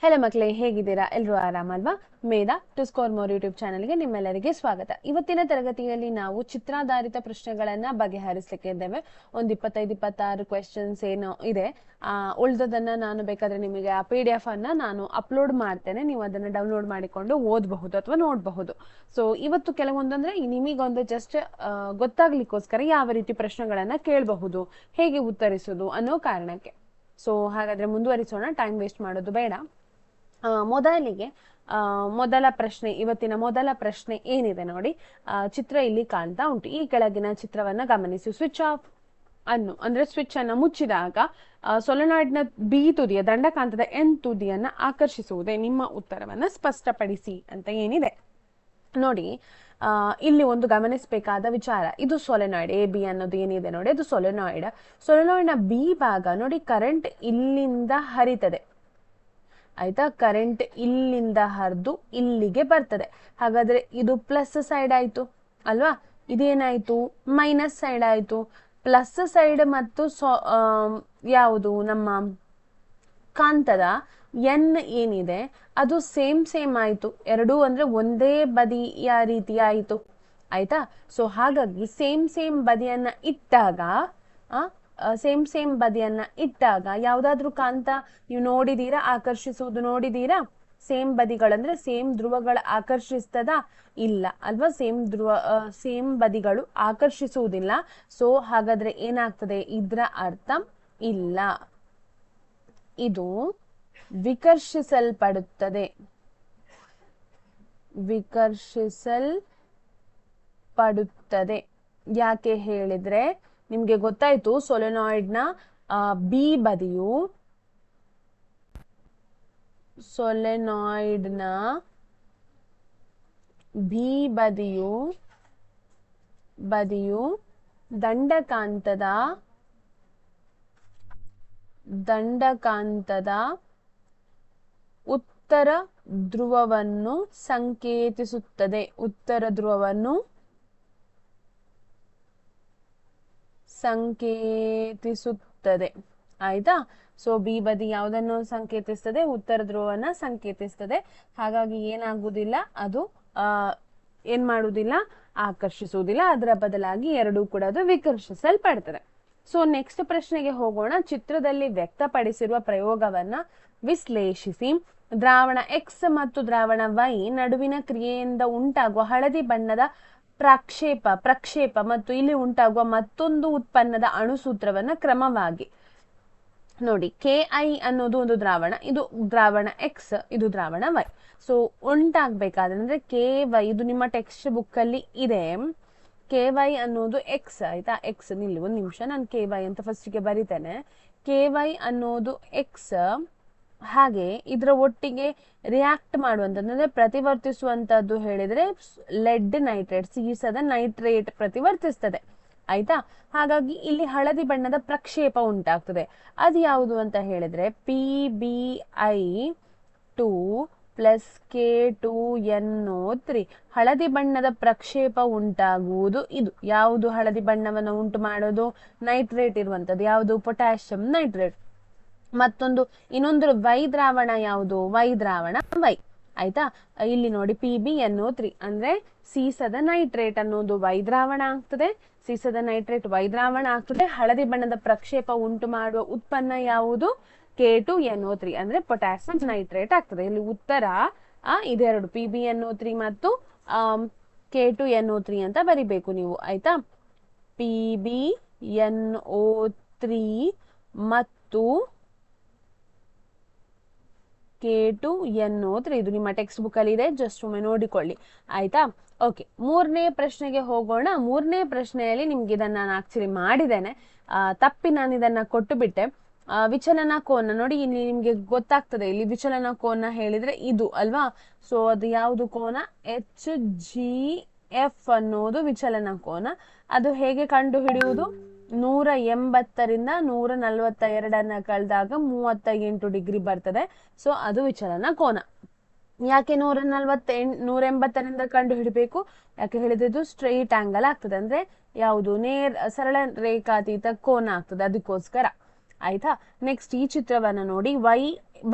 Hello ಮಕ್ಕಳೇ, ಹೇಗಿದ್ದೀರಾ? ಎಲ್ಲರೂ ಆರಾಮಲ್ವಾ? ಮೇಧಾ ಟು ಸ್ಕೋರ್ ಮೋರ್ ಯೂಟ್ಯೂಬ್ ಚಾನಲ್ಗೆ ನಿಮ್ಮೆಲ್ಲರಿಗೆ ಸ್ವಾಗತ. ಇವತ್ತಿನ ತರಗತಿಯಲ್ಲಿ ನಾವು ಚಿತ್ರಾಧಾರಿತ ಪ್ರಶ್ನೆಗಳನ್ನ ಬಗೆಹರಿಸಲಿಕ್ಕೆ ಇದ್ದೇವೆ. ಒಂದು 25-26 ಕ್ವೆಶನ್ಸ್ ಏನೋ ಇದೆ. ಉಳಿದದನ್ನ ನಾನು ಬೇಕಾದ್ರೆ ನಿಮಗೆ ಆ PDF ಅನ್ನ ನಾನು ಅಪ್ಲೋಡ್ ಮಾಡ್ತೇನೆ. ನೀವು ಅದನ್ನ ಡೌನ್ಲೋಡ್ ಮಾಡಿಕೊಂಡು ಓದಬಹುದು ಅಥವಾ ನೋಡಬಹುದು. ಸೊ ಇವತ್ತು ಕೆಲವೊಂದಂದ್ರೆ ನಿಮಗೊಂದು ಜಸ್ಟ್ ಗೊತ್ತಾಗ್ಲಿಕ್ಕೋಸ್ಕರ ಯಾವ ರೀತಿ ಪ್ರಶ್ನೆಗಳನ್ನ ಕೇಳಬಹುದು, ಹೇಗೆ ಉತ್ತರಿಸುದು ಅನ್ನೋ ಕಾರಣಕ್ಕೆ. ಸೊ ಹಾಗಾದ್ರೆ ಮುಂದುವರಿಸೋಣ, ಟೈಮ್ ವೇಸ್ಟ್ ಮಾಡೋದು ಬೇಡ. ಮೊದಲಿಗೆ ಮೊದಲ ಪ್ರಶ್ನೆ, ಇವತ್ತಿನ ಮೊದಲ ಪ್ರಶ್ನೆ ಏನಿದೆ ನೋಡಿ. ಚಿತ್ರ ಇಲ್ಲಿ ಕಾಣ್ತಾ ಉಂಟು. ಈ ಕೆಳಗಿನ ಚಿತ್ರವನ್ನ ಗಮನಿಸಿ. ಸ್ವಿಚ್ ಆಫ್ ಅಂದ್ರೆ ಸ್ವಿಚ್ ಅನ್ನ ಮುಚ್ಚಿದಾಗ ಸೊಲೆನಾಯ್ಡ್ ನ ಬಿ ತುದಿಯ ದಂಡಕಾಂತದ ಎನ್ ತುದಿಯನ್ನ ಆಕರ್ಷಿಸುವುದೇ? ನಿಮ್ಮ ಉತ್ತರವನ್ನ ಸ್ಪಷ್ಟಪಡಿಸಿ ಅಂತ ಏನಿದೆ ನೋಡಿ. ಇಲ್ಲಿ ಒಂದು ಗಮನಿಸಬೇಕಾದ ವಿಚಾರ, ಇದು ಸೊಲೆನಾಯ್ಡ್ ಎ ಬಿ ಅನ್ನೋದು ಏನಿದೆ ನೋಡಿ, ಅದು ಸೊಲೆನಾಯ್ಡ್. ಸೊಲೆನಾಯ್ಡ್ ನ ಬಿ ಭಾಗ ನೋಡಿ, ಕರೆಂಟ್ ಇಲ್ಲಿಂದ ಹರಿತದೆ, ಆಯ್ತಾ? ಕರೆಂಟ್ ಇಲ್ಲಿಂದ ಹರಿದು ಇಲ್ಲಿಗೆ ಬರ್ತದೆ. ಹಾಗಾದ್ರೆ ಇದು ಪ್ಲಸ್ ಸೈಡ್ ಆಯ್ತು ಅಲ್ವಾ? ಇದೇನಾಯ್ತು? ಮೈನಸ್ ಸೈಡ್ ಆಯ್ತು. ಪ್ಲಸ್ ಸೈಡ್ ಮತ್ತು ಯಾವುದು ನಮ್ಮ ಕಾಂತದ ಎನ್ ಏನಿದೆ ಅದು ಸೇಮ್ ಆಯ್ತು. ಎರಡೂ ಅಂದ್ರೆ ಒಂದೇ ಬದಿಯ ರೀತಿ ಆಯ್ತು, ಆಯ್ತಾ? ಸೊ ಹಾಗಾಗಿ ಸೇಮ್ ಬದಿಯನ್ನ ಇಟ್ಟಾಗ ಸೇಮ್ ಬದಿಯನ್ನ ಇಟ್ಟಾಗ ಯಾವ್ದಾದ್ರು ಕಾಂತ ನೀವು ನೋಡಿದೀರಾ ಆಕರ್ಷಿಸುವುದು? ನೋಡಿದೀರಾ? Same ಬದಿಗಳಂದ್ರೆ same ಧ್ರುವಗಳ ಆಕರ್ಷಿಸ್ತದ? ಇಲ್ಲ ಅಲ್ವಾ? ಸೇಮ್ ಬದಿಗಳು ಆಕರ್ಷಿಸುವುದಿಲ್ಲ. ಸೊ ಹಾಗಾದ್ರೆ ಏನಾಗ್ತದೆ? ಇದ್ರ ಅರ್ಥ ಇಲ್ಲ, ಇದು ವಿಕರ್ಷಿಸಲ್ಪಡುತ್ತದೆ. ಯಾಕೆ ಹೇಳಿದ್ರೆ ನಿಮ್ಗೆ ಗೊತ್ತಾಯ್ತು, ಸೊಲೆನಾಯ್ಡ್ ನ ಬಿ ಬದಿಯು ದಂಡಕಾಂತದ ಉತ್ತರ ಧ್ರುವವನ್ನು ಸಂಕೇತಿಸುತ್ತದೆ. ಆಯ್ತಾ? ಸೊ ಬಿ ಬದಿ ಯಾವುದನ್ನು ಸಂಕೇತಿಸ್ತದೆ? ಉತ್ತರ ಧ್ರುವವನ್ನ ಸಂಕೇತಿಸ್ತದೆ. ಹಾಗಾಗಿ ಏನಾಗುವುದಿಲ್ಲ, ಅದು ಏನ್ ಮಾಡುವುದಿಲ್ಲ, ಆಕರ್ಷಿಸುವುದಿಲ್ಲ. ಅದರ ಬದಲಾಗಿ ಎರಡೂ ಕೂಡ ಅದು ವಿಕರ್ಷಿಸಲ್ಪಡ್ತದೆ. ಸೊ ನೆಕ್ಸ್ಟ್ ಪ್ರಶ್ನೆಗೆ ಹೋಗೋಣ. ಚಿತ್ರದಲ್ಲಿ ವ್ಯಕ್ತಪಡಿಸಿರುವ ಪ್ರಯೋಗವನ್ನ ವಿಶ್ಲೇಷಿಸಿ. ದ್ರಾವಣ X ಮತ್ತು ದ್ರಾವಣ Y ನಡುವಿನ ಕ್ರಿಯೆಯಿಂದ ಉಂಟಾಗುವ ಹಳದಿ ಬಣ್ಣದ ಪ್ರಕ್ಷೇಪ ಮತ್ತು ಇಲ್ಲಿ ಉಂಟಾಗುವ ಮತ್ತೊಂದು ಉತ್ಪನ್ನದ ಅಣುಸೂತ್ರವನ್ನ ಕ್ರಮವಾಗಿ ನೋಡಿ. KI ಅನ್ನೋದು ಒಂದು ದ್ರಾವಣ, ಇದು ದ್ರಾವಣ X, ಇದು ದ್ರಾವಣ Y. ಸೊ ಉಂಟಾಗ್ಬೇಕಾದ್ರೆ ಅಂದ್ರೆ KY, ಇದು ನಿಮ್ಮ ಟೆಕ್ಸ್ಟ್ ಬುಕ್ ಅಲ್ಲಿ ಇದೆ. KY ಅನ್ನೋದು X, ಆಯ್ತಾ? X ನಿಲ್ಲಿ ಒಂದು ನಿಮಿಷ, ನಾನು KY ಅಂತ ಫಸ್ಟ್ಗೆ ಬರಿತೇನೆ. KY ಅನ್ನೋದು X. ಹಾಗೆ ಇದರ ಒಟ್ಟಿಗೆ ರಿಯಾಕ್ಟ್ ಮಾಡುವಂತಂದ್ರೆ ಪ್ರತಿವರ್ತಿಸುವಂತದ್ದು ಹೇಳಿದ್ರೆ ಲೆಡ್ ನೈಟ್ರೇಟ್, ಸೀಸದ ನೈಟ್ರೇಟ್ ಪ್ರತಿವರ್ತಿಸ್ತದೆ, ಆಯ್ತಾ? ಹಾಗಾಗಿ ಇಲ್ಲಿ ಹಳದಿ ಬಣ್ಣದ ಪ್ರಕ್ಷೇಪ ಉಂಟಾಗ್ತದೆ. ಅದು ಯಾವುದು ಅಂತ ಹೇಳಿದ್ರೆ PbI2 + K2NO3. ಹಳದಿ ಬಣ್ಣದ ಪ್ರಕ್ಷೇಪ ಉಂಟಾಗುವುದು ಇದು. ಯಾವುದು ಹಳದಿ ಬಣ್ಣವನ್ನು ಉಂಟು ಮಾಡೋದು? ನೈಟ್ರೇಟ್ ಇರುವಂತದ್ದು. ಯಾವುದು? Potassium nitrate. ಮತ್ತೊಂದು ಇನ್ನೊಂದು ವೈ ದ್ರಾವಣ ಯಾವುದು? ವೈ ದ್ರಾವಣ ವೈ, ಆಯ್ತಾ? ಇಲ್ಲಿ ನೋಡಿ PbNO3 ಅಂದ್ರೆ ಸೀಸದ ನೈಟ್ರೇಟ್ ಅನ್ನೋದು ವೈ ದ್ರಾವಣ ಆಗ್ತದೆ. ಸೀಸದ ನೈಟ್ರೇಟ್ ವೈ ದ್ರಾವಣ ಆಗ್ತದೆ. ಹಳದಿ ಬಣ್ಣದ ಪ್ರಕ್ಷೇಪ ಉಂಟು ಮಾಡುವ ಉತ್ಪನ್ನ ಯಾವುದು? K2NO3 ಅಂದ್ರೆ ಪೊಟ್ಯಾಸಿಯಂ ನೈಟ್ರೇಟ್ ಆಗ್ತದೆ. ಇಲ್ಲಿ ಉತ್ತರ ಇದೆರಡು, PbNO3 ಮತ್ತು K2NO3 ಅಂತ ಬರಿಬೇಕು ನೀವು, ಆಯ್ತಾ? PbNO3 ಮತ್ತು K2NO3, ಇದು ನಿಮ್ಮ ಟೆಕ್ಸ್ಟ್ ಬುಕ್ ಅಲ್ಲಿ ಇದೆ, ಜಸ್ಟ್ ಒಮ್ಮೆ ನೋಡಿಕೊಳ್ಳಿ, ಆಯ್ತಾ? ಓಕೆ, ಮೂರನೇ ಪ್ರಶ್ನೆಗೆ ಹೋಗೋಣ. ಮೂರನೇ ಪ್ರಶ್ನೆಯಲ್ಲಿ ನಿಮ್ಗೆ ಇದನ್ನ ನಾನು ಆಕ್ಚುಲಿ ಮಾಡಿದ್ದೇನೆ, ತಪ್ಪಿ ನಾನು ಇದನ್ನ ಕೊಟ್ಟು ಬಿಟ್ಟೆ. ವಿಚಲನ ಕೋನ ನೋಡಿ, ಇಲ್ಲಿ ನಿಮ್ಗೆ ಗೊತ್ತಾಗ್ತದೆ. ಇಲ್ಲಿ ವಿಚಲನ ಕೋನ ಹೇಳಿದ್ರೆ ಇದು ಅಲ್ವಾ? ಸೊ ಅದು ಯಾವುದು ಕೋನ? HGF ಅನ್ನೋದು ವಿಚಲನ ಕೋನ. ಅದು ಹೇಗೆ ಕಂಡು ಹಿಡಿಯುವುದು? 180ರಿಂದ 142 ಕಳೆದಾಗ 38 ಡಿಗ್ರಿ ಬರ್ತದೆ. ಸೊ ಅದು ವಿಚಲನ ಕೋನ. ಯಾಕೆ 180ರಿಂದ ಕಂಡು ಹಿಡಿಬೇಕು? ಯಾಕೆ ಹೇಳಿದ್ರೆ ಇದು ಸ್ಟ್ರೈಟ್ ಆಂಗಲ್ ಆಗ್ತದೆ, ಅಂದ್ರೆ ಯಾವುದು ಸರಳ ರೇಖಾತೀತ ಕೋನ ಆಗ್ತದೆ, ಅದಕ್ಕೋಸ್ಕರ. ಆಯ್ತಾ. ನೆಕ್ಸ್ಟ್ ಈ ಚಿತ್ರವನ್ನ ನೋಡಿ, ವೈ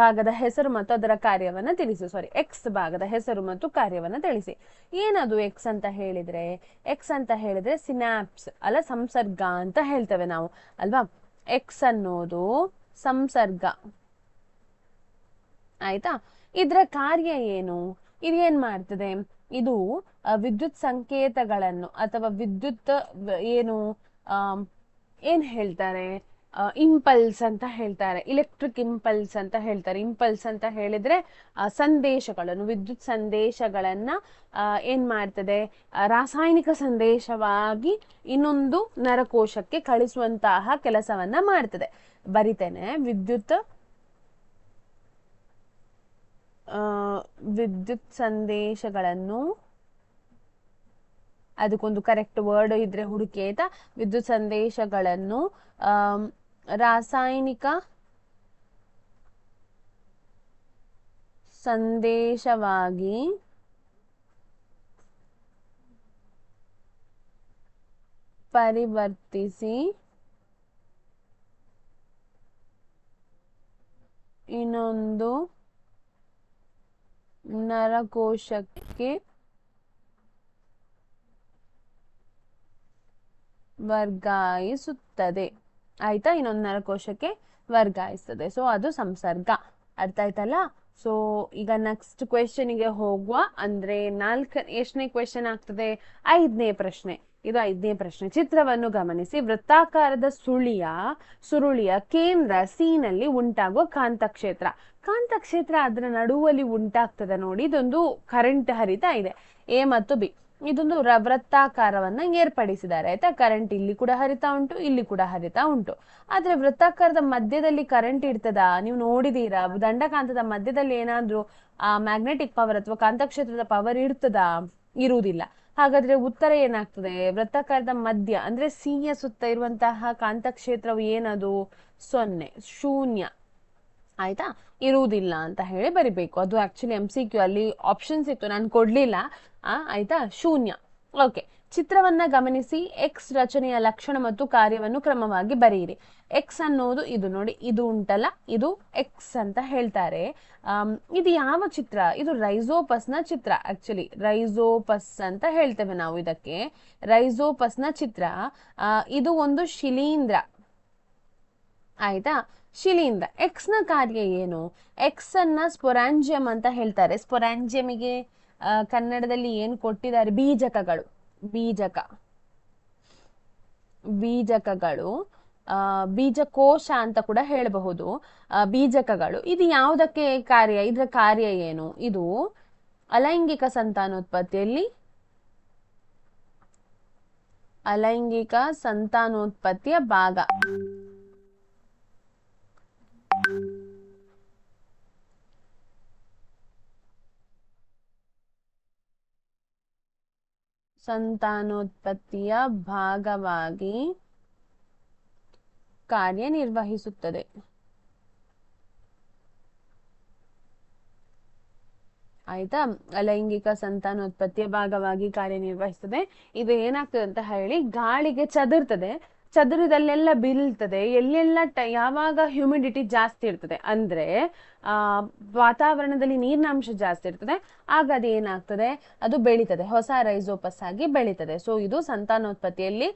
ಭಾಗದ ಹೆಸರು ಮತ್ತು ಅದರ ಕಾರ್ಯವನ್ನ ತಿಳಿಸಿ. ಎಕ್ಸ್ ಭಾಗದ ಹೆಸರು ಮತ್ತು ಕಾರ್ಯವನ್ನ ತಿಳಿಸಿ. ಏನದು ಎಕ್ಸ್ ಅಂತ ಹೇಳಿದ್ರೆ? ಎಕ್ಸ್ ಅಂತ ಹೇಳಿದ್ರೆ ಸಿನಾಪ್ಸ್ ಅಲ್ಲ, ಸಂಸರ್ಗ ಅಂತ ಹೇಳ್ತೇವೆ ನಾವು ಅಲ್ವಾ. ಎಕ್ಸ್ ಅನ್ನೋದು ಸಂಸರ್ಗ. ಆಯ್ತಾ. ಇದರ ಕಾರ್ಯ ಏನು? ಇದು ಏನ್ ಮಾಡ್ತದೆ? ಇದು ವಿದ್ಯುತ್ ಸಂಕೇತಗಳನ್ನು ಅಥವಾ ವಿದ್ಯುತ್ ಏನು ಏನ್ ಹೇಳ್ತಾರೆ, ಇಂಪಲ್ಸ್ ಅಂತ ಹೇಳ್ತಾರೆ, ಇಲೆಕ್ಟ್ರಿಕ್ ಇಂಪಲ್ಸ್ ಅಂತ ಹೇಳ್ತಾರೆ. ಇಂಪಲ್ಸ್ ಅಂತ ಹೇಳಿದ್ರೆ ಸಂದೇಶಗಳನ್ನು, ವಿದ್ಯುತ್ ಸಂದೇಶಗಳನ್ನ ಏನ್ ಮಾಡ್ತದೆ, ರಾಸಾಯನಿಕ ಸಂದೇಶವಾಗಿ ಇನ್ನೊಂದು ನರಕೋಶಕ್ಕೆ ಕಳಿಸುವಂತಹ ಕೆಲಸವನ್ನ ಮಾಡ್ತದೆ. ಬರಿತೇನೆ, ವಿದ್ಯುತ್ ಸಂದೇಶಗಳನ್ನು, ಅದಕ್ಕೊಂದು ಕರೆಕ್ಟ್ ವರ್ಡ್ ಇದ್ರೆ ಹುಡುಕಿ ಆಯ್ತಾ. ವಿದ್ಯುತ್ ಸಂದೇಶಗಳನ್ನು ರಾಸಾಯನಿಕ ಸಂದೇಶವಾಗಿ ಪರಿವರ್ತಿಸಿ ಇನ್ನೊಂದು ನರಕೋಶಕ್ಕೆ ವರ್ಗಾಯಿಸುತ್ತದೆ. ಆಯ್ತಾ, ಇನ್ನೊಂದು ನರಕೋಶಕ್ಕೆ ವರ್ಗಾಯಿಸ್ತದೆ. ಸೊ ಅದು ಸಂಸರ್ಗ. ಅರ್ಥ ಆಯ್ತಲ್ಲ. ಸೊ ಈಗ ನೆಕ್ಸ್ಟ್ ಕ್ವೆಶ್ಚನ್ಗೆ ಹೋಗುವ. ಅಂದ್ರೆ ಎಷ್ಟನೇ ಕ್ವೆಶ್ಚನ್ ಆಗ್ತದೆ? 5ನೇ ಪ್ರಶ್ನೆ. ಇದು 5ನೇ ಪ್ರಶ್ನೆ. ಚಿತ್ರವನ್ನು ಗಮನಿಸಿ. ವೃತ್ತಾಕಾರದ ಸುರುಳಿಯ ಕೇಂದ್ರ ಸಿ ನಲ್ಲಿ ಉಂಟಾಗುವ ಕಾಂತಕ್ಷೇತ್ರ ಅದರ ನಡುವಲ್ಲಿ ಉಂಟಾಗ್ತದೆ ನೋಡಿ. ಇದೊಂದು ಕರೆಂಟ್ ಹರಿತಾ ಇದೆ, ಎ ಮತ್ತು ಬಿ. ಇದೊಂದು ವೃತ್ತಾಕಾರವನ್ನ ಏರ್ಪಡಿಸಿದ್ದಾರೆ. ಆಯ್ತಾ. ಕರೆಂಟ್ ಇಲ್ಲಿ ಕೂಡ ಹರಿತಾ ಉಂಟು, ಇಲ್ಲಿ ಕೂಡ ಹರಿತಾ ಉಂಟು. ಆದ್ರೆ ವೃತ್ತಾಕಾರದ ಮಧ್ಯದಲ್ಲಿ ಕರೆಂಟ್ ಇರ್ತದ? ನೀವು ನೋಡಿದೀರಾ? ದಂಡಕಾಂತದ ಮಧ್ಯದಲ್ಲಿ ಏನಾದ್ರೂ ಮ್ಯಾಗ್ನೆಟಿಕ್ ಪವರ್ ಅಥವಾ ಕಾಂತಕ್ಷೇತ್ರದ ಪವರ್ ಇರ್ತದಾ? ಇರುವುದಿಲ್ಲ. ಹಾಗಾದ್ರೆ ಉತ್ತರ ಏನಾಗ್ತದೆ? ವೃತ್ತಾಕಾರದ ಮಧ್ಯ ಅಂದ್ರೆ ಸಿಯ ಸುತ್ತ ಇರುವಂತಹ ಕಾಂತಕ್ಷೇತ್ರವು ಏನದು? 0, ಶೂನ್ಯ. ಆಯ್ತಾ. ಇರುವುದಿಲ್ಲ ಅಂತ ಹೇಳಿ ಬರಿಬೇಕು. ಅದು ಆಕ್ಚುಲಿ MCQ ಅಲ್ಲಿ ಆಪ್ಷನ್ಸ್ ಇತ್ತು, ನಾನು ಕೊಡ್ಲಿಲ್ಲ. ಆಯ್ತಾ. ಶೂನ್ಯ. ಓಕೆ. ಚಿತ್ರವನ್ನ ಗಮನಿಸಿ. ಎಕ್ಸ್ ರಚನೆಯ ಲಕ್ಷಣ ಮತ್ತು ಕಾರ್ಯವನ್ನು ಕ್ರಮವಾಗಿ ಬರೆಯಿರಿ. ಎಕ್ಸ್ ಅನ್ನೋದು ಇದು ನೋಡಿ, ಇದು ಉಂಟಲ್ಲ, ಇದು ಎಕ್ಸ್ ಅಂತ ಹೇಳ್ತಾರೆ. ಇದು ಯಾವ ಚಿತ್ರ? ಇದು ರೈಸೋಪಸ್ ನ ಚಿತ್ರ. ಆಕ್ಚುಲಿ ರೈಸೋಪಸ್ ಅಂತ ಹೇಳ್ತೇವೆ ನಾವು ಇದಕ್ಕೆ. ರೈಸೋಪಸ್ ನ ಚಿತ್ರ. ಇದು ಒಂದು ಶಿಲೀಂಧ್ರ. ಆಯ್ತಾ. ಶಿಲೀಂಧ್ರ. ಎಕ್ಸ್ ನ ಕಾರ್ಯ ಏನು? ಎಕ್ಸ್ ಅನ್ನ ಸ್ಪೊರಾಂಜಿಯಂ ಅಂತ ಹೇಳ್ತಾರೆ. ಸ್ಪೊರಾಂಜಿಯಮಿಗೆ ಕನ್ನಡದಲ್ಲಿ ಏನು ಕೊಟ್ಟಿದ್ದಾರೆ? ಬೀಜಕಗಳು, ಬೀಜಕೋಶ ಅಂತ ಕೂಡ ಹೇಳಬಹುದು. ಬೀಜಕಗಳು. ಇದು ಯಾವುದಕ್ಕೆ ಕಾರ್ಯ? ಇದರ ಕಾರ್ಯ ಏನು? ಇದು ಅಲೈಂಗಿಕ ಸಂತಾನೋತ್ಪತ್ತಿಯ ಭಾಗ. ಸಂತಾನೋತ್ಪತ್ತಿಯ ಭಾಗವಾಗಿ ಕಾರ್ಯನಿರ್ವಹಿಸುತ್ತದೆ. ಆಯ್ತಾ. ಅಲೈಂಗಿಕ ಸಂತಾನೋತ್ಪತ್ತಿಯ ಭಾಗವಾಗಿ ಕಾರ್ಯನಿರ್ವಹಿಸ್ತದೆ. ಇದು ಏನಾಗ್ತದೆ ಅಂತ ಹೇಳಿ, ಗಾಳಿಗೆ ಚದುರಿದಲ್ಲೆಲ್ಲ ಬೀಳ್ತದೆ. ಎಲ್ಲೆಲ್ಲ ಯಾವಾಗ ಹ್ಯೂಮಿಡಿಟಿ ಜಾಸ್ತಿ ಇರ್ತದೆ ಅಂದ್ರೆ ವಾತಾವರಣದಲ್ಲಿ ನೀರಿನ ಅಂಶ ಜಾಸ್ತಿ ಇರ್ತದೆ, ಆಗ ಅದು ಏನಾಗ್ತದೆ? ಅದು ಬೆಳೀತದೆ, ಹೊಸ ರೈಸೋಪಸ್ ಆಗಿ ಬೆಳೀತದೆ. ಸೊ ಇದು ಸಂತಾನೋತ್ಪತ್ತಿಯಲ್ಲಿ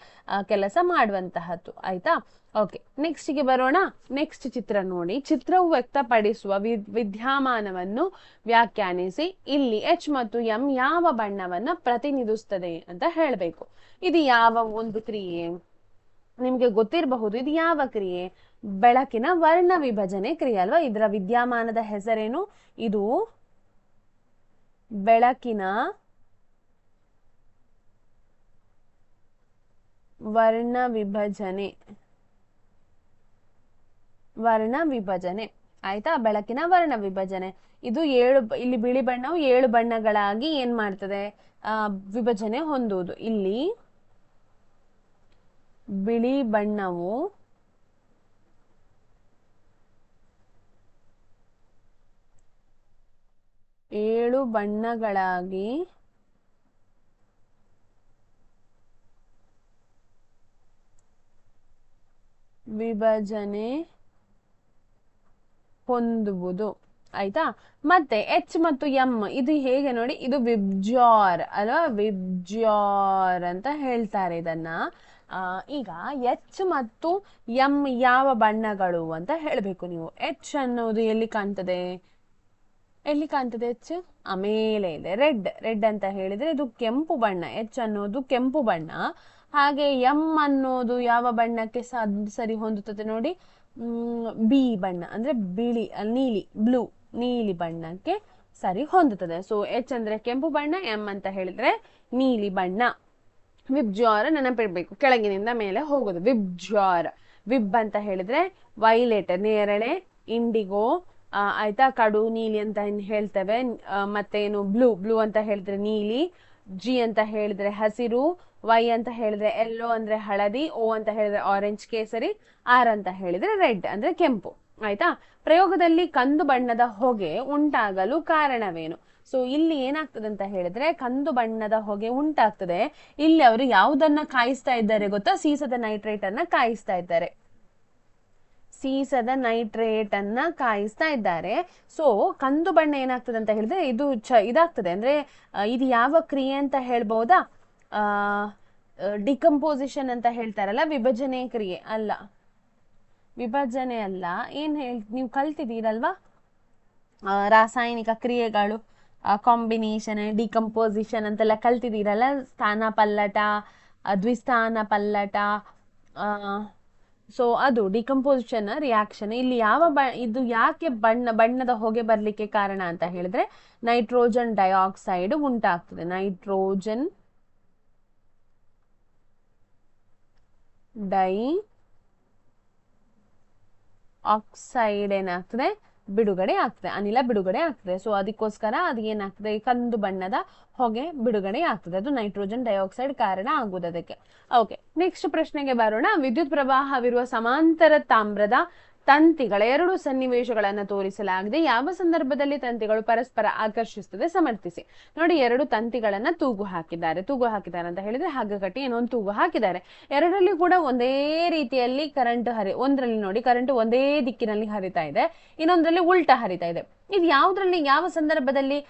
ಕೆಲಸ ಮಾಡುವಂತಹದ್ದು. ಆಯ್ತಾ. ಓಕೆ. ನೆಕ್ಸ್ಟ್ ಗೆ ಬರೋಣ. ನೆಕ್ಸ್ಟ್ ಚಿತ್ರ ನೋಡಿ. ಚಿತ್ರವು ವ್ಯಕ್ತಪಡಿಸುವ ವಿದ್ಯಮಾನವನ್ನು ವ್ಯಾಖ್ಯಾನಿಸಿ. ಇಲ್ಲಿ H ಮತ್ತು M ಯಾವ ಬಣ್ಣವನ್ನ ಪ್ರತಿನಿಧಿಸುತ್ತದೆ ಅಂತ ಹೇಳಬೇಕು. ಇದು ಯಾವ ಒಂದು ಕ್ರಿಯೆ? ನಿಮ್ಗೆ ಗೊತ್ತಿರಬಹುದು. ಇದು ಯಾವ ಕ್ರಿಯೆ? ಬೆಳಕಿನ ವರ್ಣ ವಿಭಜನೆ ಕ್ರಿಯೆ ಅಲ್ವಾ. ಇದರ ವಿದ್ಯಮಾನದ ಹೆಸರೇನು? ಇದು ಬೆಳಕಿನ ವರ್ಣ ವಿಭಜನೆ. ಆಯ್ತಾ. ಬೆಳಕಿನ ವರ್ಣ ವಿಭಜನೆ. ಇದು ಇಲ್ಲಿ ಬಿಳಿ ಬಣ್ಣವು 7 ಬಣ್ಣಗಳಾಗಿ ಏನ್ ಮಾಡ್ತದೆ? ವಿಭಜನೆ ಹೊಂದುವುದು. ಇಲ್ಲಿ ಬಿಳಿ ಬಣ್ಣವು 7 ಬಣ್ಣಗಳಾಗಿ ವಿಭಜನೆ ಹೊಂದುವುದು. ಆಯ್ತಾ. ಮತ್ತೆ ಎಚ್ ಮತ್ತು ಎಂ ಇದು ಹೇಗೆ ನೋಡಿ, ಇದು ವಿಬ್ಜಾರ್ ಅಲ್ವಾ, ವಿಬ್ಜಾರ್ ಅಂತ ಹೇಳ್ತಾರೆ ಇದನ್ನ. ಈಗ ಎಚ್ ಮತ್ತು ಎಂ ಯಾವ ಬಣ್ಣಗಳು ಅಂತ ಹೇಳ್ಬೇಕು ನೀವು. ಎಚ್ ಅನ್ನೋದು ಎಲ್ಲಿ ಕಾಣ್ತದೆ, ಎಲ್ಲಿ ಕಾಣ್ತದೆ ಎಚ್? ಮೇಲೆ ಇದೆ, ರೆಡ್. ರೆಡ್ ಅಂತ ಹೇಳಿದ್ರೆ ಇದು ಕೆಂಪು ಬಣ್ಣ. ಎಚ್ ಅನ್ನೋದು ಕೆಂಪು ಬಣ್ಣ. ಹಾಗೆ ಎಂ ಅನ್ನೋದು ಯಾವ ಬಣ್ಣಕ್ಕೆ ಸರಿ ಹೊಂದುತ್ತದೆ ನೋಡಿ, ಬಿ ಬಣ್ಣ ಅಂದ್ರೆ ಬಿಳಿ, ನೀಲಿ, ಬ್ಲೂ, ನೀಲಿ ಬಣ್ಣಕ್ಕೆ ಸರಿ ಹೊಂದುತ್ತದೆ. ಸೊ ಎಚ್ ಅಂದ್ರೆ ಕೆಂಪು ಬಣ್ಣ, ಎಂ ಅಂತ ಹೇಳಿದ್ರೆ ನೀಲಿ ಬಣ್ಣ. ವಿಬ್ಜಾರ್ ನೆನಪಿಡ್ಬೇಕು, ಕೆಳಗಿನಿಂದ ಮೇಲೆ ಹೋಗೋದು. ವಿಬ್ಜಾರ್. ವಿಬ್ ಅಂತ ಹೇಳಿದ್ರೆ ವೈಲೆಟ್, ನೇರಳೆ, ಇಂಡಿಗೋ, ಆಯ್ತಾ, ಕಡು ನೀಲಿ ಅಂತ ಹೇಳ್ತೇವೆ. ಮತ್ತೇನು ಬ್ಲೂ, ಬ್ಲೂ ಅಂತ ಹೇಳಿದ್ರೆ ನೀಲಿ. ಜಿ ಅಂತ ಹೇಳಿದ್ರೆ ಹಸಿರು. ವೈ ಅಂತ ಹೇಳಿದ್ರೆ ಯೆಲ್ಲೋ ಅಂದ್ರೆ ಹಳದಿ. ಓ ಅಂತ ಹೇಳಿದ್ರೆ ಆರೆಂಜ್ ಕೇಸರಿ. ಆರ್ ಅಂತ ಹೇಳಿದ್ರೆ ರೆಡ್ ಅಂದ್ರೆ ಕೆಂಪು. ಆಯ್ತಾ. ಪ್ರಯೋಗದಲ್ಲಿ ಕಂದು ಬಣ್ಣದ ಹೊಗೆ ಉಂಟಾಗಲು ಕಾರಣವೇನು? ಸೊ ಇಲ್ಲಿ ಏನಾಗ್ತದೆ ಅಂತ ಹೇಳಿದ್ರೆ ಕಂದು ಬಣ್ಣದ ಹೊಗೆ ಉಂಟಾಗ್ತದೆ. ಇಲ್ಲಿ ಅವರು ಯಾವುದನ್ನ ಕಾಯಿಸ್ತಾ ಇದ್ದಾರೆ ಗೊತ್ತಾ? ಸೀಸದ ನೈಟ್ರೇಟ್ ಅನ್ನ ಕಾಯಿಸ್ತಾ ಇದ್ದಾರೆ. ಸೀಸದ ನೈಟ್ರೇಟ್ ಅನ್ನ ಕಾಯಿಸ್ತಾ ಇದ್ದಾರೆ. ಸೊ ಕಂದು ಬಣ್ಣ ಏನಾಗ್ತದೆ ಅಂತ ಹೇಳಿದ್ರೆ ಇದು ಇದಾಗ್ತದೆ ಅಂದ್ರೆ ಇದು ಯಾವ ಕ್ರಿಯೆ ಅಂತ ಹೇಳ್ಬಹುದಾ? ಡಿಕಂಪೋಸಿಷನ್ ಅಂತ ಹೇಳ್ತಾರಲ್ಲ, ವಿಭಜನೆ ಕ್ರಿಯೆ ಅಲ್ಲ, ವಿಭಜನೆ ಅಲ್ಲ. ಏನ್ ನೀವು ಕಲ್ತಿದ್ದೀರಲ್ವಾ ರಾಸಾಯನಿಕ ಕ್ರಿಯೆಗಳು, ಕಾಂಬಿನೇಷನ್, ಡಿಕಂಪೋಸಿಷನ್ ಅಂತೆಲ್ಲ ಕಲ್ತಿದ್ದೀರಲ್ಲ, ಸ್ಥಾನ ಪಲ್ಲಟ, ದ್ವಿಸ್ಥಾನ ಪಲ್ಲಟ. ಸೊ ಅದು ಡಿಕಂಪೋಸಿಷನ್ ರಿಯಾಕ್ಷನ್. ಇಲ್ಲಿ ಯಾವ ಇದು ಯಾಕೆ ಬಣ್ಣದ ಹೊಗೆ ಬರ್ಲಿಕ್ಕೆ ಕಾರಣ ಅಂತ ಹೇಳಿದ್ರೆ ನೈಟ್ರೋಜನ್ ಡೈಆಕ್ಸೈಡ್ ಉಂಟಾಗ್ತದೆ. ನೈಟ್ರೋಜನ್ ಆಕ್ಸೈಡ್ ಏನಾಗ್ತದೆ, ಬಿಡುಗಡೆ ಆಗ್ತದೆ, ಅನಿಲ ಬಿಡುಗಡೆ ಆಗ್ತದೆ. ಸೊ ಅದಕ್ಕೋಸ್ಕರ ಅದು ಏನಾಗ್ತದೆ, ಕಂದು ಬಣ್ಣದ ಹೊಗೆ ಬಿಡುಗಡೆ ಆಗ್ತದೆ. ಅದು ನೈಟ್ರೋಜನ್ ಡೈಆಕ್ಸೈಡ್ ಕಾರಣ ಆಗುವುದು ಅದಕ್ಕೆ. ಓಕೆ, ನೆಕ್ಸ್ಟ್ ಪ್ರಶ್ನೆಗೆ ಬರೋಣ. ವಿದ್ಯುತ್ ಪ್ರವಾಹವಿರುವ ಸಮಾಂತರ ತಾಮ್ರದ ತಂತಿಗಳ ಎರಡು ಸನ್ನಿವೇಶಗಳನ್ನು ತೋರಿಸಲಾಗಿದೆ. ಯಾವ ಸಂದರ್ಭದಲ್ಲಿ ತಂತಿಗಳು ಪರಸ್ಪರ ಆಕರ್ಷಿಸುತ್ತದೆ ಸಮರ್ಥಿಸಿ. ನೋಡಿ, ಎರಡು ತಂತಿಗಳನ್ನ ತೂಗು ಹಾಕಿದ್ದಾರೆ. ತೂಗು ಹಾಕಿದ್ದಾರೆ ಅಂತ ಹೇಳಿದ್ರೆ ಹಗ್ಗ ಕಟ್ಟಿ ಏನೊಂದು ತೂಗು ಹಾಕಿದ್ದಾರೆ. ಎರಡರಲ್ಲಿ ಕೂಡ ಒಂದೇ ರೀತಿಯಲ್ಲಿ ಕರೆಂಟ್ ಒಂದ್ರಲ್ಲಿ ನೋಡಿ ಕರೆಂಟ್ ಒಂದೇ ದಿಕ್ಕಿನಲ್ಲಿ ಹರಿತಾ ಇದೆ, ಇನ್ನೊಂದ್ರಲ್ಲಿ ಉಲ್ಟಾ ಹರಿತಾ ಇದೆ. ಇದು ಯಾವ್ದ್ರಲ್ಲಿ, ಯಾವ ಸಂದರ್ಭದಲ್ಲಿ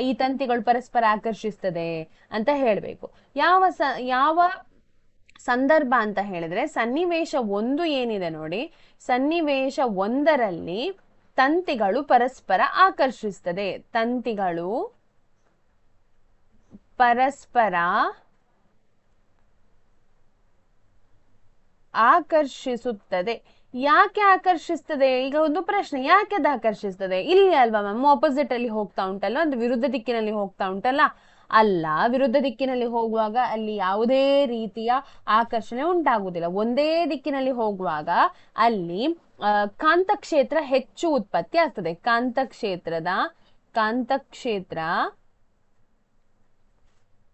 ಈ ತಂತಿಗಳು ಪರಸ್ಪರ ಆಕರ್ಷಿಸ್ತದೆ ಅಂತ ಹೇಳ್ಬೇಕು. ಯಾವ ಸಂದರ್ಭ ಅಂತ ಹೇಳಿದ್ರೆ ಸನ್ನಿವೇಶ 1 ಏನಿದೆ ನೋಡಿ, ಸನ್ನಿವೇಶ 1ರಲ್ಲಿ ತಂತಿಗಳು ಪರಸ್ಪರ ಆಕರ್ಷಿಸ್ತದೆ. ತಂತಿಗಳು ಪರಸ್ಪರ ಆಕರ್ಷಿಸುತ್ತದೆ. ಯಾಕೆ ಆಕರ್ಷಿಸ್ತದೆ? ಈಗ ಒಂದು ಪ್ರಶ್ನೆ, ಯಾಕೆ ಅದು ಆಕರ್ಷಿಸ್ತದೆ? ಇಲ್ಲಿ ಅಲ್ವಾ ಮ್ಯಾಮ್ ಆಪೋಸಿಟ್ ಅಲ್ಲಿ ಹೋಗ್ತಾ ಉಂಟಲ್ಲ, ಒಂದು ವಿರುದ್ಧ ದಿಕ್ಕಿನಲ್ಲಿ ಹೋಗ್ತಾ ಉಂಟಲ್ಲ. ಅಲ್ಲ, ವಿರುದ್ಧ ದಿಕ್ಕಿನಲ್ಲಿ ಹೋಗುವಾಗ ಅಲ್ಲಿ ಯಾವುದೇ ರೀತಿಯ ಆಕರ್ಷಣೆ ಉಂಟಾಗುವುದಿಲ್ಲ. ಒಂದೇ ದಿಕ್ಕಿನಲ್ಲಿ ಹೋಗುವಾಗ ಅಲ್ಲಿ ಕಾಂತಕ್ಷೇತ್ರ ಹೆಚ್ಚು ಉತ್ಪತ್ತಿ ಆಗ್ತದೆ. ಕಾಂತಕ್ಷೇತ್ರ